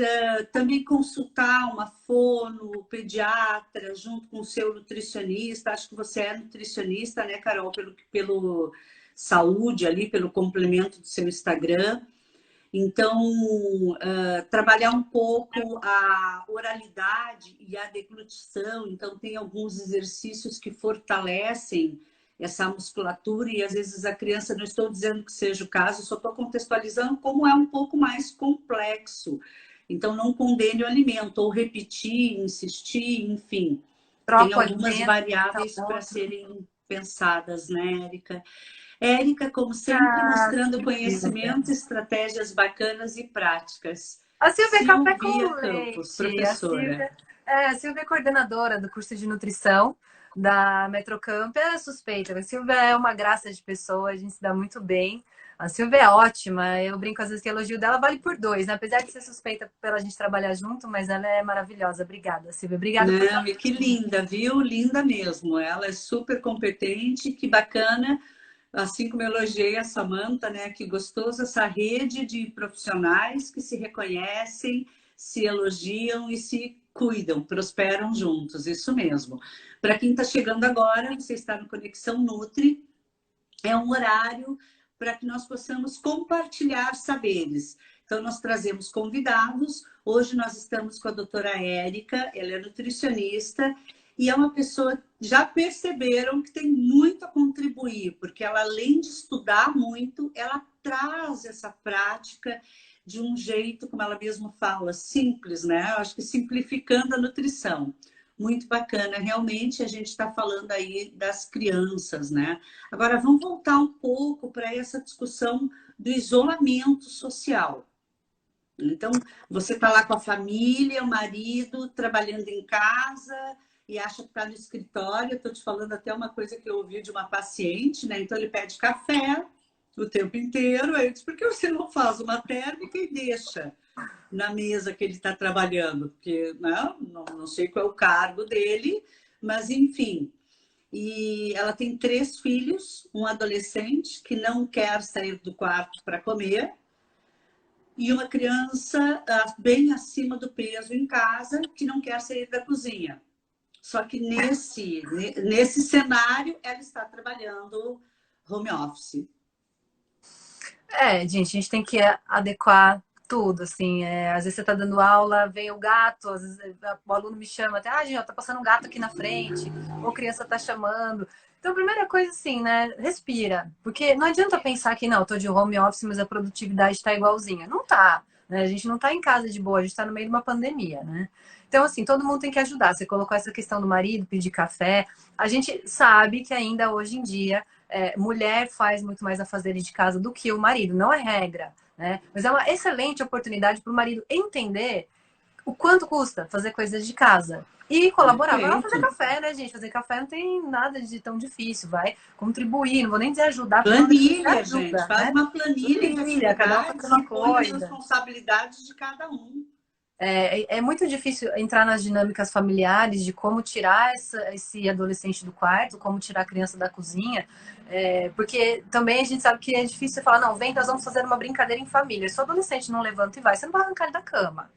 A: também consultar uma fono, pediatra, junto com o seu nutricionista. Acho que você é nutricionista, né, Carol? Pelo saúde ali, pelo complemento do seu Instagram. Então, trabalhar um pouco a oralidade e a deglutição. Então, tem alguns exercícios que fortalecem essa musculatura e às vezes a criança, não estou dizendo que seja o caso, só estou contextualizando como é um pouco mais complexo. Então, não condene o alimento, ou repetir, insistir, enfim. Tem
B: Troca o
A: algumas
B: alimento, tá
A: variáveis para
B: outro.
A: serem pensadas, né, Érica? Érica, como sempre,
B: Ah,
A: mostrando
B: Silvia.
A: conhecimento, estratégias bacanas e práticas.
B: A Silvia é café
A: Silvia
B: com
A: Campos,
B: leite.
A: professora.
B: A Silvia é coordenadora do curso de nutrição da Metrocamp. É suspeita. A Silvia é uma graça de pessoa, a gente se dá muito bem. A Silvia é ótima. Eu brinco às vezes que elogio dela vale por dois, né? Apesar de ser suspeita pela gente trabalhar junto, mas ela é maravilhosa. Obrigada, Silvia. Obrigada por
A: Não,
B: estar
A: e que
B: aqui.
A: linda, viu? Linda mesmo. Ela é super competente, que bacana. Assim como eu elogiei a Samanta, né? Que gostoso essa rede de profissionais que se reconhecem, se elogiam e se cuidam, prosperam juntos. Isso mesmo. Para quem está chegando agora, você está no Conexão Nutri. É um horário para que nós possamos compartilhar saberes. Então, nós trazemos convidados. Hoje nós estamos com a doutora Érica, ela é nutricionista e é uma pessoa, já perceberam que tem muito a contribuir, porque ela, além de estudar muito, ela traz essa prática de um jeito, como ela mesma fala, simples, né? Eu acho que simplificando a nutrição. Muito bacana, realmente a gente está falando aí das crianças, né? Agora, vamos voltar um pouco para essa discussão do isolamento social. Então, você está lá com a família, o marido, trabalhando em casa e acha que está no escritório. Estou te falando até uma coisa que eu ouvi de uma paciente, né? Então, ele pede café o tempo inteiro. Aí eu disse, por que você não faz uma térmica e deixa na mesa que ele está trabalhando? Porque não sei qual é o cargo dele, mas enfim. E ela tem 3 filhos, um adolescente que não quer sair do quarto para comer, e uma criança bem acima do peso em casa que não quer sair da cozinha. Só que nesse cenário, ela está trabalhando home office.
B: Gente, a gente tem que adequar tudo, assim. Às vezes você está dando aula, vem o gato, às vezes o aluno me chama até, gente, tá passando um gato aqui na frente, ou a criança tá chamando. Então, a primeira coisa, assim, né, respira. Porque não adianta pensar que, não, eu tô de home office, mas a produtividade está igualzinha. Não tá, né? A gente não tá em casa de boa, a gente tá no meio de uma pandemia, né? Então, assim, todo mundo tem que ajudar. Você colocou essa questão do marido, pedir café. A gente sabe que ainda hoje em dia mulher faz muito mais a fazer de casa do que o marido, não é regra, né? Mas é uma excelente oportunidade para o marido entender o quanto custa fazer coisas de casa e colaborar. Vai lá fazer
A: Perfeito.
B: café, né, gente? Fazer café não tem nada de tão difícil, vai contribuir, não vou nem dizer ajudar, porque normalmente
A: Planilha, gente.
B: ajuda,
A: Faz
B: né?
A: uma planilha de
B: Planilha, cada um
A: atividades
B: fazendo uma
A: e põe as
B: coisa.
A: responsabilidades de cada um.
B: É muito difícil entrar nas dinâmicas familiares de como tirar esse adolescente do quarto, como tirar a criança da cozinha, porque também a gente sabe que é difícil você falar, não, vem, nós vamos fazer uma brincadeira em família. Se o adolescente não levanta e vai, você não vai arrancar ele da cama.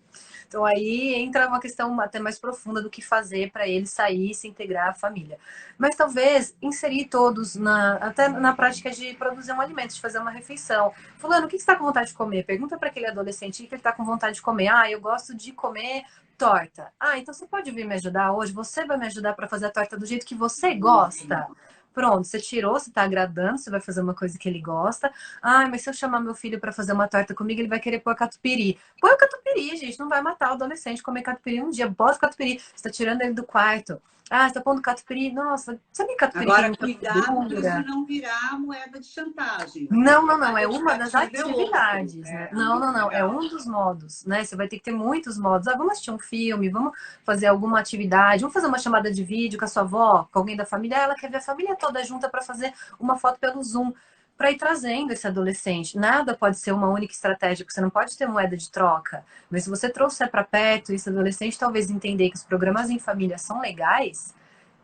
B: Então aí entra uma questão até mais profunda do que fazer para ele sair e se integrar à família. Mas talvez inserir todos até na prática de produzir um alimento, de fazer uma refeição. Fulano, o que você está com vontade de comer? Pergunta para aquele adolescente o que ele está com vontade de comer. Eu gosto de comer torta. Então você pode vir me ajudar hoje? Você vai me ajudar para fazer a torta do jeito que você gosta? Pronto, você tirou, você tá agradando, você vai fazer uma coisa que ele gosta. Mas se eu chamar meu filho para fazer uma torta comigo, ele vai querer pôr catupiry. Põe o catupiry, gente, não vai matar o adolescente comer catupiry um dia. Bota o catupiry, você tá tirando ele do quarto. Você tá pondo catupiry. Nossa, sabe que catupiry tem
A: Agora,
B: muita
A: cuidado para isso
B: gordura?
A: não virar moeda de chantagem.
B: Não,
A: A
B: é uma das
A: educativa é outro.
B: atividades, né?
A: É,
B: Não,
A: muito
B: é
A: legal.
B: um dos modos, né? Você vai ter que ter muitos modos. Vamos assistir um filme, vamos fazer alguma atividade, vamos fazer uma chamada de vídeo com a sua avó, com alguém da família. Ela quer ver a família toda junta para fazer uma foto pelo Zoom, para ir trazendo esse adolescente. Nada pode ser uma única estratégia, porque você não pode ter moeda de troca. Mas se você trouxer para perto esse adolescente, talvez entender que os programas em família são legais,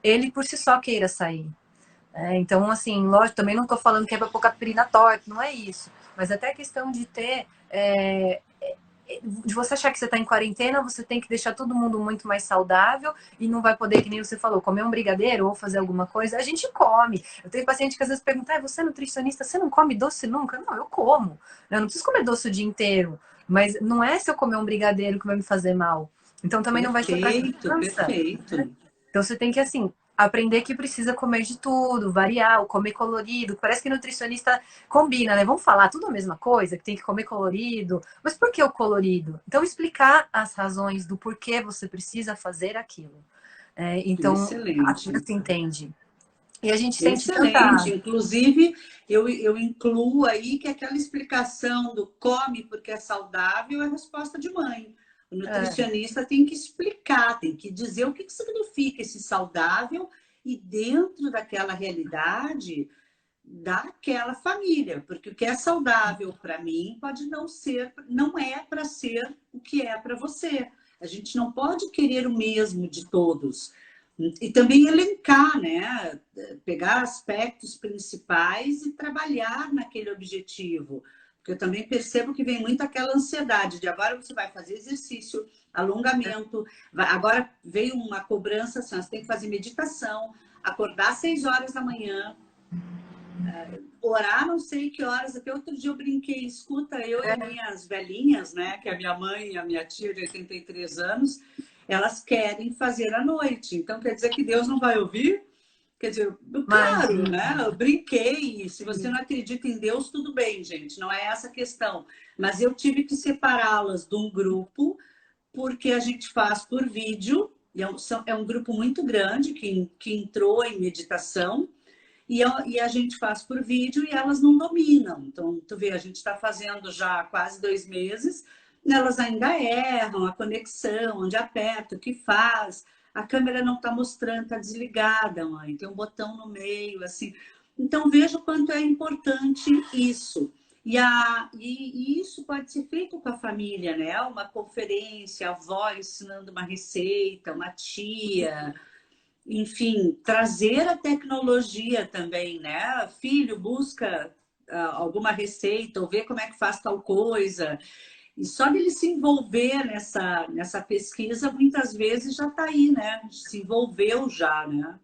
B: ele por si só queira sair. Então, assim, lógico, também não estou falando que é para pôr catupiry na torta, não é isso. Mas até a questão de ter. De você achar que você está em quarentena, você tem que deixar todo mundo muito mais saudável e não vai poder, que nem você falou, comer um brigadeiro ou fazer alguma coisa. A gente come. Eu tenho paciente que às vezes pergunta, você é nutricionista, você não come doce nunca? Não, eu como. Eu não preciso comer doce o dia inteiro. Mas não é se eu comer um brigadeiro que vai me fazer mal. Então também não vai ser para
A: Perfeito,
B: criança.
A: perfeito.
B: Então você tem que, assim, aprender que precisa comer de tudo, variar, comer colorido. Parece que nutricionista combina, né? Vamos falar tudo a mesma coisa, que tem que comer colorido. Mas por que o colorido? Então, explicar as razões do porquê você precisa fazer aquilo. Então, a
A: Excelente.
B: criança entende. E a gente sente
A: Excelente.
B: tanta.
A: Inclusive, eu incluo aí que aquela explicação do come porque é saudável é a resposta de mãe. O nutricionista tem que explicar, tem que dizer o que significa esse saudável e dentro daquela realidade daquela família, porque o que é saudável para mim pode não ser, não é para ser o que é para você. A gente não pode querer o mesmo de todos. E também elencar, né? Pegar aspectos principais e trabalhar naquele objetivo. Porque eu também percebo que vem muito aquela ansiedade de agora você vai fazer exercício, alongamento, agora veio uma cobrança assim, você tem que fazer meditação, acordar às 6 horas da manhã, orar não sei que horas, até outro dia eu brinquei, escuta, eu e as minhas velhinhas, né, que é a minha mãe e a minha tia de 83 anos, elas querem fazer à noite, então quer dizer que Deus não vai ouvir? Quer dizer, claro, né, eu brinquei, se você não acredita em Deus, tudo bem, gente, não é essa a questão, mas eu tive que separá-las de um grupo, porque a gente faz por vídeo, e é um grupo muito grande que entrou em meditação, e a gente faz por vídeo e elas não dominam. Então, tu vê, a gente está fazendo já há quase 2 meses, elas ainda erram a conexão, onde aperta, o que faz, a câmera não está mostrando, está desligada, mãe, tem um botão no meio, assim. Então, veja o quanto é importante isso. E isso pode ser feito com a família, né? Uma conferência, a avó ensinando uma receita, uma tia, enfim, trazer a tecnologia também, né? Filho, busca alguma receita ou vê como é que faz tal coisa. E só dele se envolver nessa pesquisa, muitas vezes já está aí, né? Se envolveu já, né?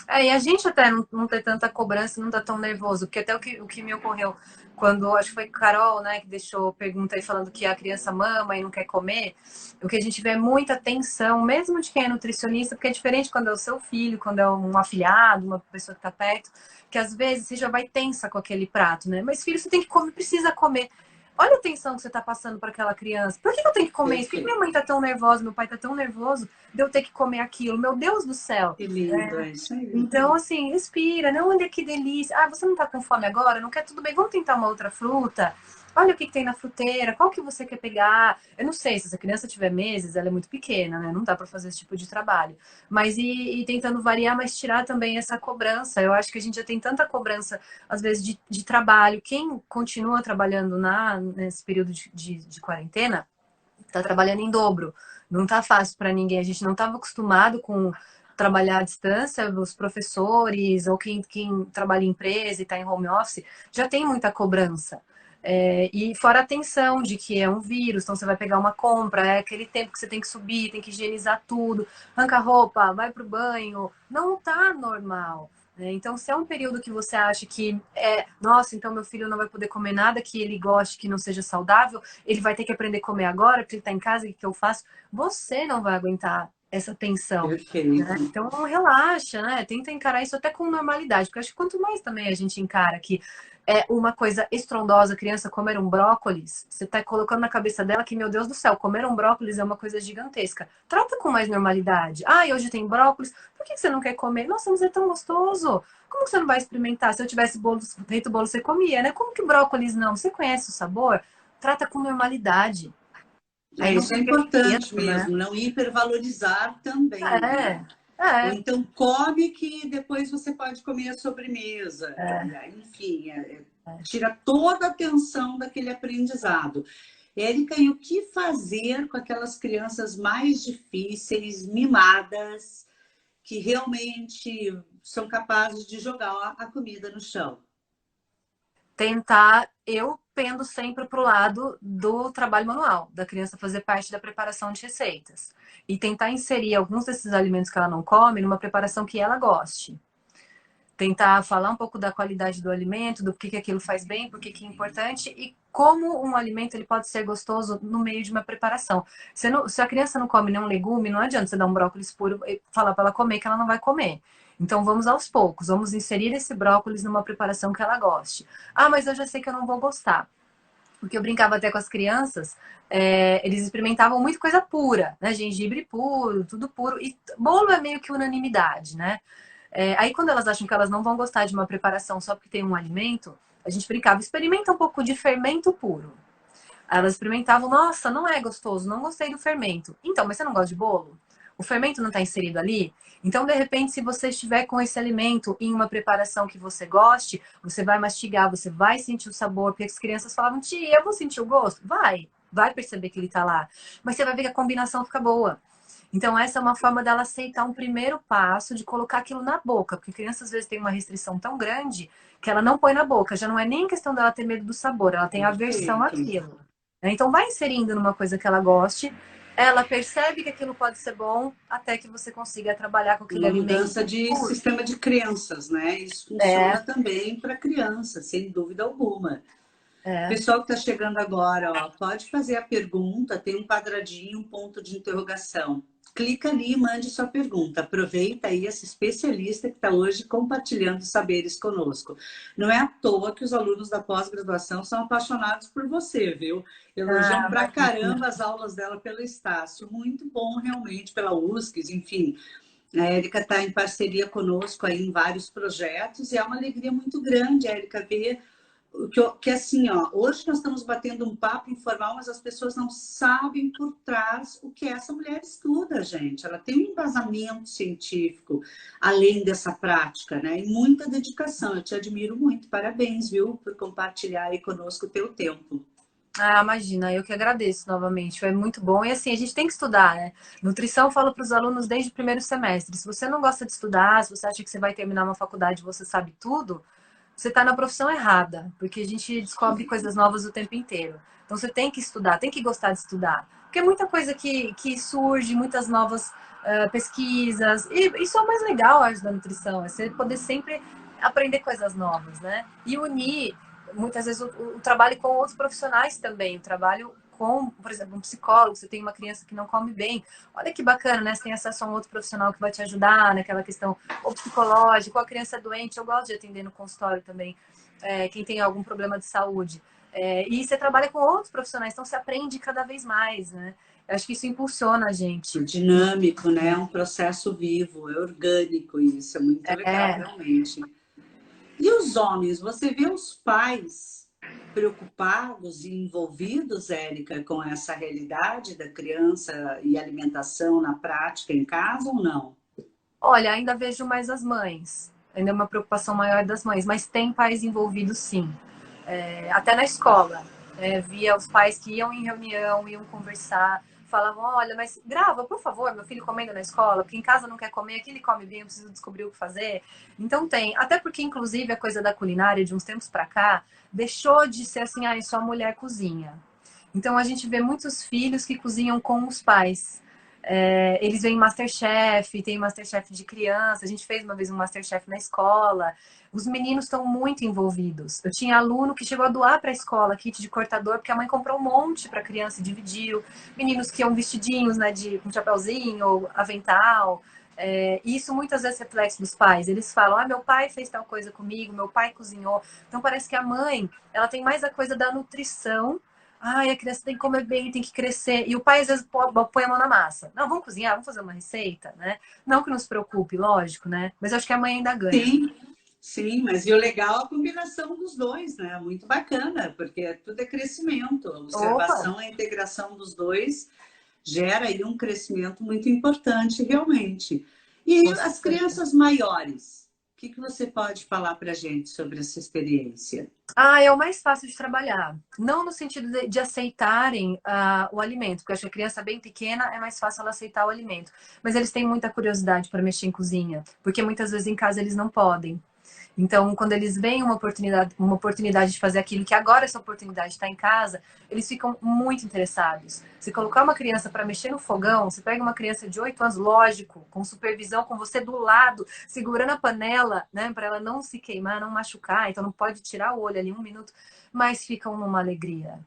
B: E a gente até não ter tanta cobrança, não tá tão nervoso, porque até o que me ocorreu quando, acho que foi Carol, né, que deixou pergunta aí falando que a criança mama e não quer comer, o que a gente vê é muita tensão, mesmo de quem é nutricionista, porque é diferente quando é o seu filho, quando é um afilhado, uma pessoa que tá perto, que às vezes você já vai tensa com aquele prato, né? Mas filho, você tem que comer, precisa comer. Olha a tensão que você tá passando para aquela criança. Por que eu tenho que comer isso? Por que minha mãe tá tão nervosa, meu pai tá tão nervoso de eu ter que comer aquilo? Meu Deus do céu.
A: Que lindo, é isso aí.
B: Então, assim, respira, não, olha que delícia. Ah, você não tá com fome agora? Não quer? Tudo bem, vamos tentar uma outra fruta? Olha o que tem na fruteira, qual que você quer pegar? Eu não sei, se essa criança tiver meses, ela é muito pequena, né? Não dá para fazer esse tipo de trabalho. Mas e tentando variar, mas tirar também essa cobrança. Eu acho que a gente já tem tanta cobrança, às vezes, de trabalho. Quem continua trabalhando nesse período de quarentena, tá trabalhando em dobro. Não tá fácil para ninguém. A gente não estava acostumado com trabalhar à distância, os professores ou quem trabalha em empresa e está em home office, já tem muita cobrança. E fora a tensão de que é um vírus, então você vai pegar uma compra, é aquele tempo que você tem que subir, tem que higienizar tudo, arranca a roupa, vai pro banho, não tá normal. Então, se é um período que você acha que nossa, então meu filho não vai poder comer nada que ele goste, que não seja saudável, ele vai ter que aprender a comer agora, porque ele está em casa, o que eu faço? Você não vai aguentar essa tensão.
A: Perfeito.
B: Né? Então, relaxa, né? Tenta encarar isso até com normalidade, porque eu acho que quanto mais também a gente encara que é uma coisa estrondosa, criança comer um brócolis, você está colocando na cabeça dela que, meu Deus do céu, comer um brócolis é uma coisa gigantesca. Trata com mais normalidade. Ah, e hoje tem brócolis, por que você não quer comer? Nossa, mas é tão gostoso. Como você não vai experimentar? Se eu tivesse feito bolo, você comia, né? Como que brócolis não? Você conhece o sabor? Trata com normalidade. Aí não
A: Isso é
B: fica
A: importante
B: quieto, né?
A: mesmo, não hipervalorizar também, né? Ou
B: É.
A: então come que depois você pode comer a sobremesa. Enfim, tira toda a atenção daquele aprendizado. Érica, e o que fazer com aquelas crianças mais difíceis, mimadas, que realmente são capazes de jogar a comida no chão?
B: Tentar, eu pendo sempre para o lado do trabalho manual, da criança fazer parte da preparação de receitas. E tentar inserir alguns desses alimentos que ela não come numa preparação que ela goste. Tentar falar um pouco da qualidade do alimento, do que aquilo faz bem, por que é importante e como um alimento ele pode ser gostoso no meio de uma preparação. Se a criança não come nenhum legume, não adianta você dar um brócolis puro e falar para ela comer que ela não vai comer. Então vamos aos poucos, vamos inserir esse brócolis numa preparação que ela goste. Ah, mas eu já sei que eu não vou gostar. Porque eu brincava até com as crianças, eles experimentavam muito coisa pura, né? Gengibre puro, tudo puro. E bolo é meio que unanimidade, né? Aí quando elas acham que elas não vão gostar de uma preparação só porque tem um alimento, a gente brincava, experimenta um pouco de fermento puro. Elas experimentavam, nossa, não é gostoso, não gostei do fermento. Então, mas você não gosta de bolo? O fermento não está inserido ali? Então, de repente, se você estiver com esse alimento em uma preparação que você goste, você vai mastigar, você vai sentir o sabor, porque as crianças falavam, tia, eu vou sentir o gosto? Vai perceber que ele está lá. Mas você vai ver que a combinação fica boa. Então, essa é uma forma dela aceitar um primeiro passo de colocar aquilo na boca, porque criança às vezes tem uma restrição tão grande que ela não põe na boca. Já não é nem questão dela ter medo do sabor, ela tem aversão àquilo. Então, vai inserindo numa coisa que ela goste, ela percebe que aquilo pode ser bom, até que você consiga trabalhar com aquele
A: Uma
B: alimento.
A: mudança de sistema de crenças, né? Isso
B: É,
A: funciona também para criança, sem dúvida alguma.
B: é.
A: Pessoal que está chegando agora, ó, pode fazer a pergunta, tem um quadradinho, um ponto de interrogação. Clica ali e mande sua pergunta. Aproveita aí esse especialista que está hoje compartilhando saberes conosco. Não é à toa que os alunos da pós-graduação são apaixonados por você, viu? Elogiam pra caramba as aulas dela pelo Estácio. Muito bom, realmente, pela USCS, enfim. A Érica está em parceria conosco aí em vários projetos e é uma alegria muito grande, Érica, ver que assim, ó, hoje nós estamos batendo um papo informal, mas as pessoas não sabem por trás o que essa mulher estuda, gente. Ela tem um embasamento científico, além dessa prática, né? E muita dedicação. Eu te admiro muito. Parabéns, viu, por compartilhar aí conosco o teu tempo.
B: Ah, imagina, eu que agradeço novamente, foi muito bom. E assim, a gente tem que estudar, né? Nutrição eu falo para os alunos desde o primeiro semestre. Se você não gosta de estudar, se você acha que você vai terminar uma faculdade e você sabe tudo, você está na profissão errada, porque a gente descobre coisas novas o tempo inteiro. Então você tem que estudar, tem que gostar de estudar. Porque é muita coisa que surge, muitas novas pesquisas. E isso é o mais legal, acho, da nutrição, é você poder sempre aprender coisas novas, né? E unir, muitas vezes, o trabalho com outros profissionais também. O trabalho com, por exemplo, um psicólogo, você tem uma criança que não come bem. Olha que bacana, né? Você tem acesso a um outro profissional que vai te ajudar naquela questão ou psicológica, ou a criança é doente. Eu gosto de atender no consultório também, quem tem algum problema de saúde. E você trabalha com outros profissionais, então você aprende cada vez mais, né? Eu acho que isso impulsiona a gente.
A: Dinâmico, né? É um processo vivo, é orgânico isso, é muito legal,
B: É,
A: realmente. E os homens, você vê os pais preocupados e envolvidos, Érica, com essa realidade da criança e alimentação na prática em casa ou não?
B: olha, ainda vejo mais as mães. Ainda é uma preocupação maior das mães, mas tem pais envolvidos sim. Até na escola. Via os pais que iam em reunião, iam conversar, falavam, olha, mas grava, por favor, meu filho comendo na escola, porque em casa não quer comer, aqui ele come bem, eu preciso descobrir o que fazer. Então tem. Até porque, inclusive, a coisa da culinária, de uns tempos para cá, deixou de ser assim, ah, só a mulher cozinha. Então a gente vê muitos filhos que cozinham com os pais. Eles veem Masterchef, tem Masterchef de criança. A gente fez uma vez um Masterchef na escola. Os meninos estão muito envolvidos. Eu tinha aluno que chegou a doar para a escola kit de cortador, porque a mãe comprou um monte para a criança e dividiu. Meninos que iam vestidinhos, né, com chapéuzinho, avental. Isso muitas vezes é reflexo dos pais. Eles falam, ah, meu pai fez tal coisa comigo, meu pai cozinhou. Então parece que a mãe, ela tem mais a coisa da nutrição. Ai, a criança tem que comer bem, tem que crescer. E o pai às vezes põe a mão na massa. Não, vamos cozinhar, vamos fazer uma receita, né? Não que nos preocupe, lógico, né? Mas eu acho que a mãe ainda ganha.
A: Sim, sim, mas e o legal é a combinação dos dois, né? Muito bacana, porque tudo é crescimento. A
B: Opa,
A: observação, a integração dos dois gera aí um crescimento muito importante, realmente. E
B: com
A: as
B: certeza.
A: crianças maiores, o que você pode falar para a gente sobre essa experiência?
B: Ah, é o mais fácil de trabalhar. Não no sentido de aceitarem o alimento, porque eu acho que a criança bem pequena é mais fácil ela aceitar o alimento. Mas eles têm muita curiosidade para mexer em cozinha, porque muitas vezes em casa eles não podem. Então, quando eles veem uma oportunidade de fazer aquilo, que agora essa oportunidade está em casa, eles ficam muito interessados. Se colocar uma criança para mexer no fogão, você pega uma criança de 8 anos, lógico, com supervisão, com você do lado, segurando a panela, né, para ela não se queimar, não machucar, então não pode tirar o olho ali um minuto, mas ficam numa alegria.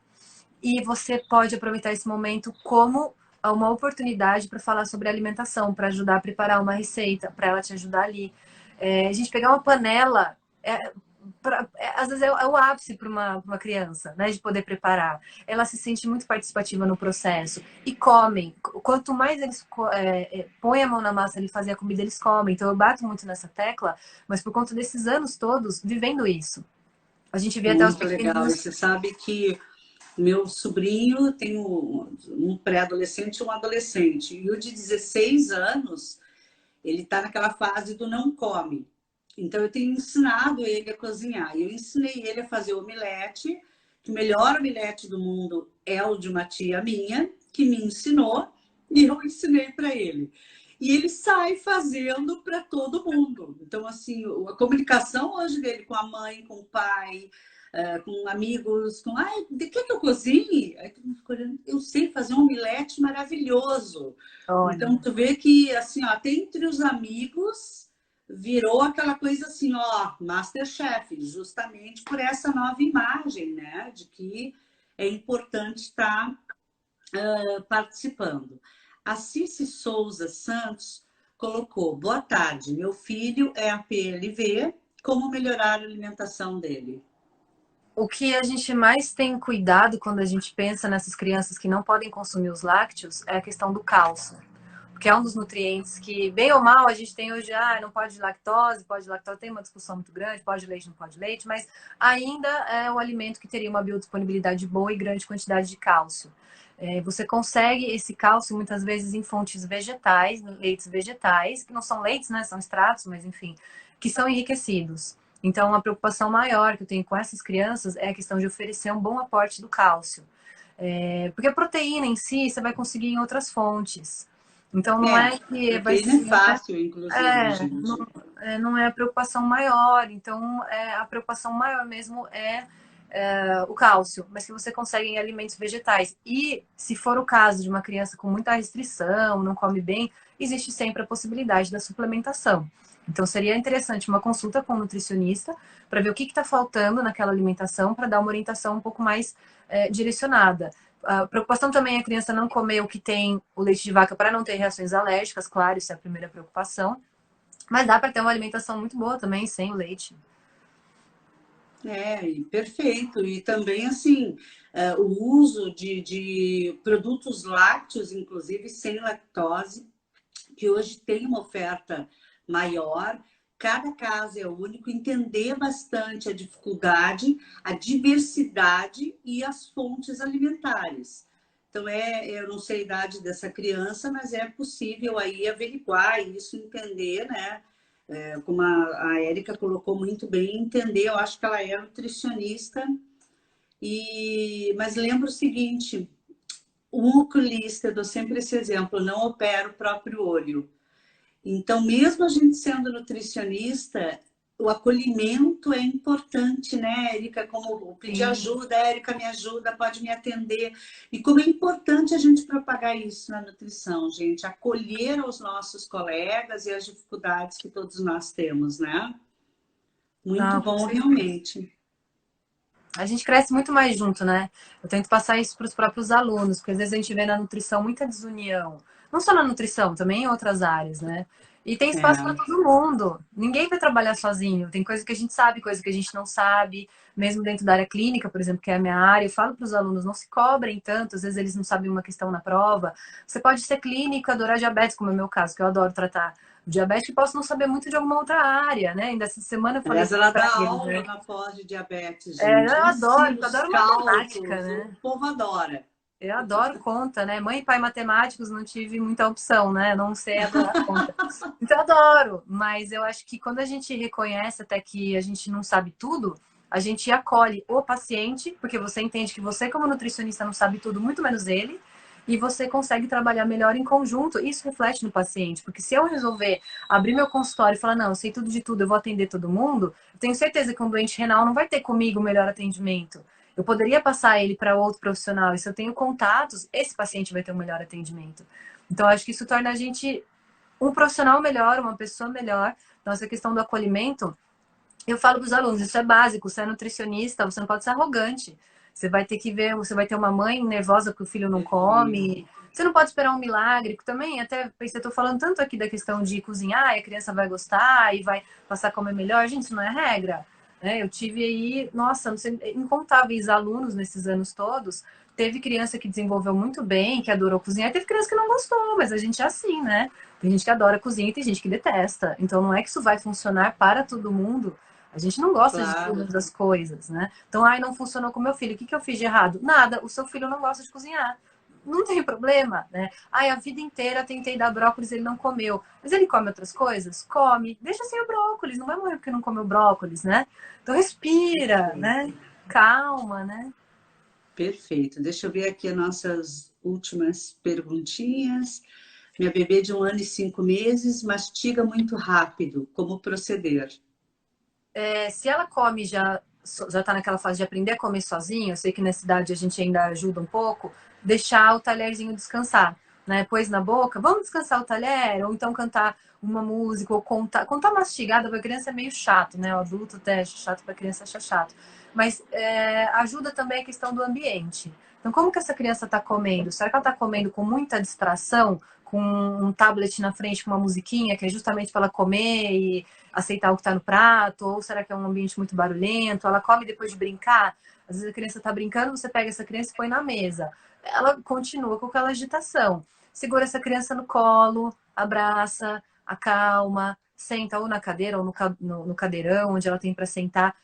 B: E você pode aproveitar esse momento como uma oportunidade para falar sobre alimentação, para ajudar a preparar uma receita, para ela te ajudar ali. A gente pegar uma panela, às vezes é o ápice para uma criança, né, de poder preparar. Ela se sente muito participativa no processo e comem. Quanto mais eles põem a mão na massa e fazem a comida, eles comem. Então eu bato muito nessa tecla, mas por conta desses anos todos vivendo isso. A gente vê até os
A: Muito legal. E
B: pequeninos.
A: você sabe que meu sobrinho tem um pré-adolescente e um adolescente. E o de 16 anos, ele está naquela fase do não come. Então, eu tenho ensinado ele a cozinhar. Eu ensinei ele a fazer omelete, que o melhor omelete do mundo é o de uma tia minha, que me ensinou, e eu ensinei para ele. E ele sai fazendo para todo mundo. Então, assim, a comunicação hoje dele com a mãe, com o pai, com amigos, com ai, de que eu cozinhe? Aí todo mundo ficou olhando, eu sei fazer um omelete maravilhoso. Então,
B: Olha.
A: tu vê que, assim, ó, até entre os amigos virou aquela coisa assim, ó, Masterchef, justamente por essa nova imagem, né, de que é importante estar participando. A Cici Souza Santos colocou: boa tarde, meu filho é a PLV, como melhorar a alimentação dele?
B: O que a gente mais tem cuidado quando a gente pensa nessas crianças que não podem consumir os lácteos é a questão do cálcio. Porque é um dos nutrientes que, bem ou mal, a gente tem hoje, não pode lactose, tem uma discussão muito grande, pode leite, não pode leite, mas ainda é um alimento que teria uma biodisponibilidade boa e grande quantidade de cálcio. Você consegue esse cálcio muitas vezes em fontes vegetais, leites vegetais, que não são leites, né? São extratos, mas enfim, que são enriquecidos. Então, uma preocupação maior que eu tenho com essas crianças é a questão de oferecer um bom aporte do cálcio. Porque a proteína em si você vai conseguir em outras fontes. Então, não
A: É,
B: é que vai
A: proteína é
B: ser.
A: fácil, inclusive,
B: É, não,
A: gente.
B: não é a preocupação maior. Então, a preocupação maior mesmo o cálcio, mas que você consegue em alimentos vegetais. E se for o caso de uma criança com muita restrição, não come bem, existe sempre a possibilidade da suplementação. Então, seria interessante uma consulta com o nutricionista para ver o que está faltando naquela alimentação, para dar uma orientação um pouco mais direcionada. A preocupação também é a criança não comer o que tem o leite de vaca para não ter reações alérgicas, claro, isso é a primeira preocupação. Mas dá para ter uma alimentação muito boa também, sem o leite.
A: Perfeito. E também, assim, o uso de produtos lácteos, inclusive sem lactose, que hoje tem uma oferta maior. Cada caso é único, entender bastante a dificuldade, a diversidade e as fontes alimentares. Então, eu não sei a idade dessa criança, mas é possível aí averiguar isso, entender, né? Como a Érica colocou muito bem, entender, eu acho que ela é nutricionista, mas lembra o seguinte, um oculista, eu dou sempre esse exemplo, não opera o próprio olho. Então, mesmo a gente sendo nutricionista, o acolhimento é importante, né, Érica? Como pedir ajuda, Érica, me ajuda, pode me atender. E como é importante a gente propagar isso na nutrição, gente, acolher os nossos colegas e as dificuldades que todos nós temos, né? Muito bom, realmente.
B: A gente cresce muito mais junto, né? Eu tento passar isso para os próprios alunos, porque às vezes a gente vê na nutrição muita desunião. Não só na nutrição, também em outras áreas, né? E tem espaço para todo mundo. Ninguém vai trabalhar sozinho. Tem coisa que a gente sabe, coisa que a gente não sabe. Mesmo dentro da área clínica, por exemplo, que é a minha área, eu falo para os alunos, não se cobrem tanto. Às vezes eles não sabem uma questão na prova. Você pode ser clínico, adorar diabetes, como é o meu caso, que eu adoro tratar diabetes, e posso não saber muito de alguma outra área, né? Ainda essa semana eu falei...
A: Aliás, ela dá aula na pós de diabetes, gente.
B: Eu adoro matemática, né?
A: O povo adora.
B: Eu adoro conta, né? Mãe e pai matemáticos, não tive muita opção, né? Não sei adorar conta. Então, eu adoro. Mas eu acho que quando a gente reconhece até que a gente não sabe tudo, a gente acolhe o paciente, porque você entende que você, como nutricionista, não sabe tudo, muito menos ele, e você consegue trabalhar melhor em conjunto. Isso reflete no paciente, porque se eu resolver abrir meu consultório e falar, não, eu sei tudo de tudo, eu vou atender todo mundo, eu tenho certeza que um doente renal não vai ter comigo o melhor atendimento. Eu poderia passar ele para outro profissional, e se eu tenho contatos, esse paciente vai ter um melhor atendimento. Então, acho que isso torna a gente um profissional melhor, uma pessoa melhor. Então, essa questão do acolhimento, eu falo para os alunos, isso é básico, você é nutricionista, você não pode ser arrogante. Você vai ter que ver, você vai ter uma mãe nervosa porque o filho não come. Você não pode esperar um milagre. Também, até pensei, eu tô falando tanto aqui da questão de cozinhar e a criança vai gostar e vai passar a comer melhor. Gente, isso não é regra. Eu tive aí, nossa, não sei, incontáveis alunos nesses anos todos. Teve criança que desenvolveu muito bem, que adorou cozinhar, e teve criança que não gostou, mas a gente é assim, né? Tem gente que adora cozinhar e tem gente que detesta. Então não é que isso vai funcionar para todo mundo. A gente não gosta de todas as coisas, né? Então, não funcionou com meu filho. O que eu fiz de errado? Nada, o seu filho não gosta de cozinhar. Não tem problema, né? A vida inteira tentei dar brócolis, ele não comeu. Mas ele come outras coisas? Come. Deixa sem o brócolis, não vai morrer porque não comeu brócolis, né? Então respira, né? Calma, né?
A: Perfeito. Deixa eu ver aqui as nossas últimas perguntinhas. Minha bebê de 1 ano e 5 meses mastiga muito rápido. Como proceder?
B: Se ela come já está naquela fase de aprender a comer sozinha, eu sei que nessa idade a gente ainda ajuda um pouco, deixar o talherzinho descansar, né? Pôs na boca, vamos descansar o talher, ou então cantar uma música, ou contar mastigada para criança é meio chato, né? O adulto até acha chato, para criança acha chato. Mas ajuda também a questão do ambiente. Então, como que essa criança está comendo? Será que ela está comendo com muita distração, com um tablet na frente, com uma musiquinha, que é justamente para ela comer e aceitar o que está no prato? Ou será que é um ambiente muito barulhento? Ela come depois de brincar? Às vezes a criança está brincando, você pega essa criança e põe na mesa. Ela continua com aquela agitação. Segura essa criança no colo, abraça, acalma, senta ou na cadeira ou no cadeirão, onde ela tem para sentar.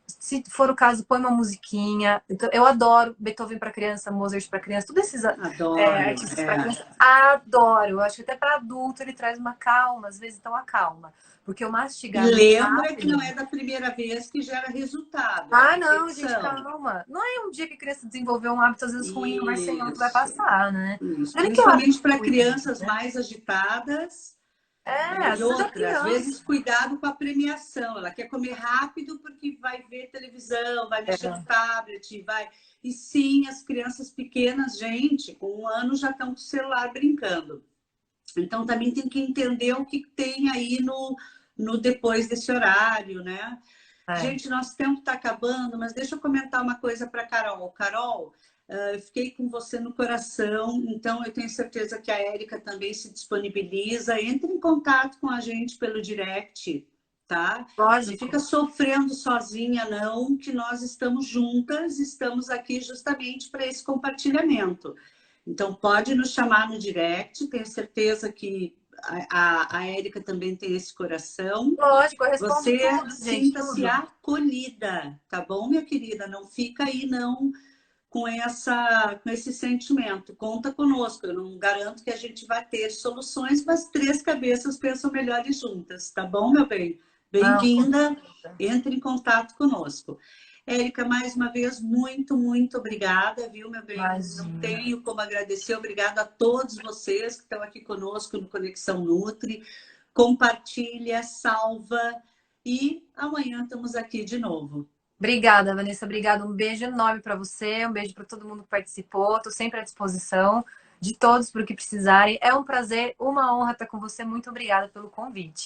B: Se for o caso, põe uma musiquinha. Então, eu adoro Beethoven para criança, Mozart para criança, todos esses artistas para criança. Adoro. Eu acho que até para adulto ele traz uma calma, às vezes então acalma. Porque o mastigar.
A: E lembra que não é da primeira vez que gera resultado.
B: Não, gente, calma. Não é um dia que a criança desenvolveu um hábito, às vezes ruim, mas sem outro vai passar, né?
A: Principalmente para crianças mais agitadas.
B: É,
A: E
B: ajuda a
A: outra, às vezes,
B: criança.
A: cuidado com a premiação. Ela quer comer rápido porque vai ver televisão, vai mexer no
B: É,
A: tablet, vai. E sim, as crianças pequenas, gente, com 1 ano já estão com o celular brincando. Então, também tem que entender o que tem aí no depois desse horário, né?
B: é.
A: Gente, nosso tempo está acabando, mas deixa eu comentar uma coisa para Carol. Carol, eu fiquei com você no coração, então eu tenho certeza que a Érica também se disponibiliza. Entre em contato com a gente pelo direct, tá? Não fica
B: Lógico.
A: sofrendo sozinha, não, que nós estamos juntas, estamos aqui justamente para esse compartilhamento. Então, pode nos chamar no direct, tenho certeza que a Érica também tem esse coração.
B: Lógico, eu respondo
A: Você
B: tudo, gente,
A: sinta-se
B: tudo.
A: acolhida, tá bom, minha querida? Não fica aí, não, com esse sentimento. Conta conosco. Eu não garanto que a gente vai ter soluções, mas 3 cabeças pensam melhores juntas, tá bom, meu bem?
B: Não, com
A: Bem-vinda,
B: certeza.
A: entre em contato conosco. Érica, mais uma vez, muito, muito obrigada, viu, meu bem? Não
B: Imagina.
A: tenho como agradecer. Obrigada a todos vocês que estão aqui conosco no Conexão Nutri. Compartilha, salva e amanhã estamos aqui de novo.
B: Obrigada, Vanessa. Obrigada. Um beijo enorme para você. Um beijo para todo mundo que participou. Estou sempre à disposição de todos para o que precisarem. É um prazer, uma honra estar com você. Muito obrigada pelo convite.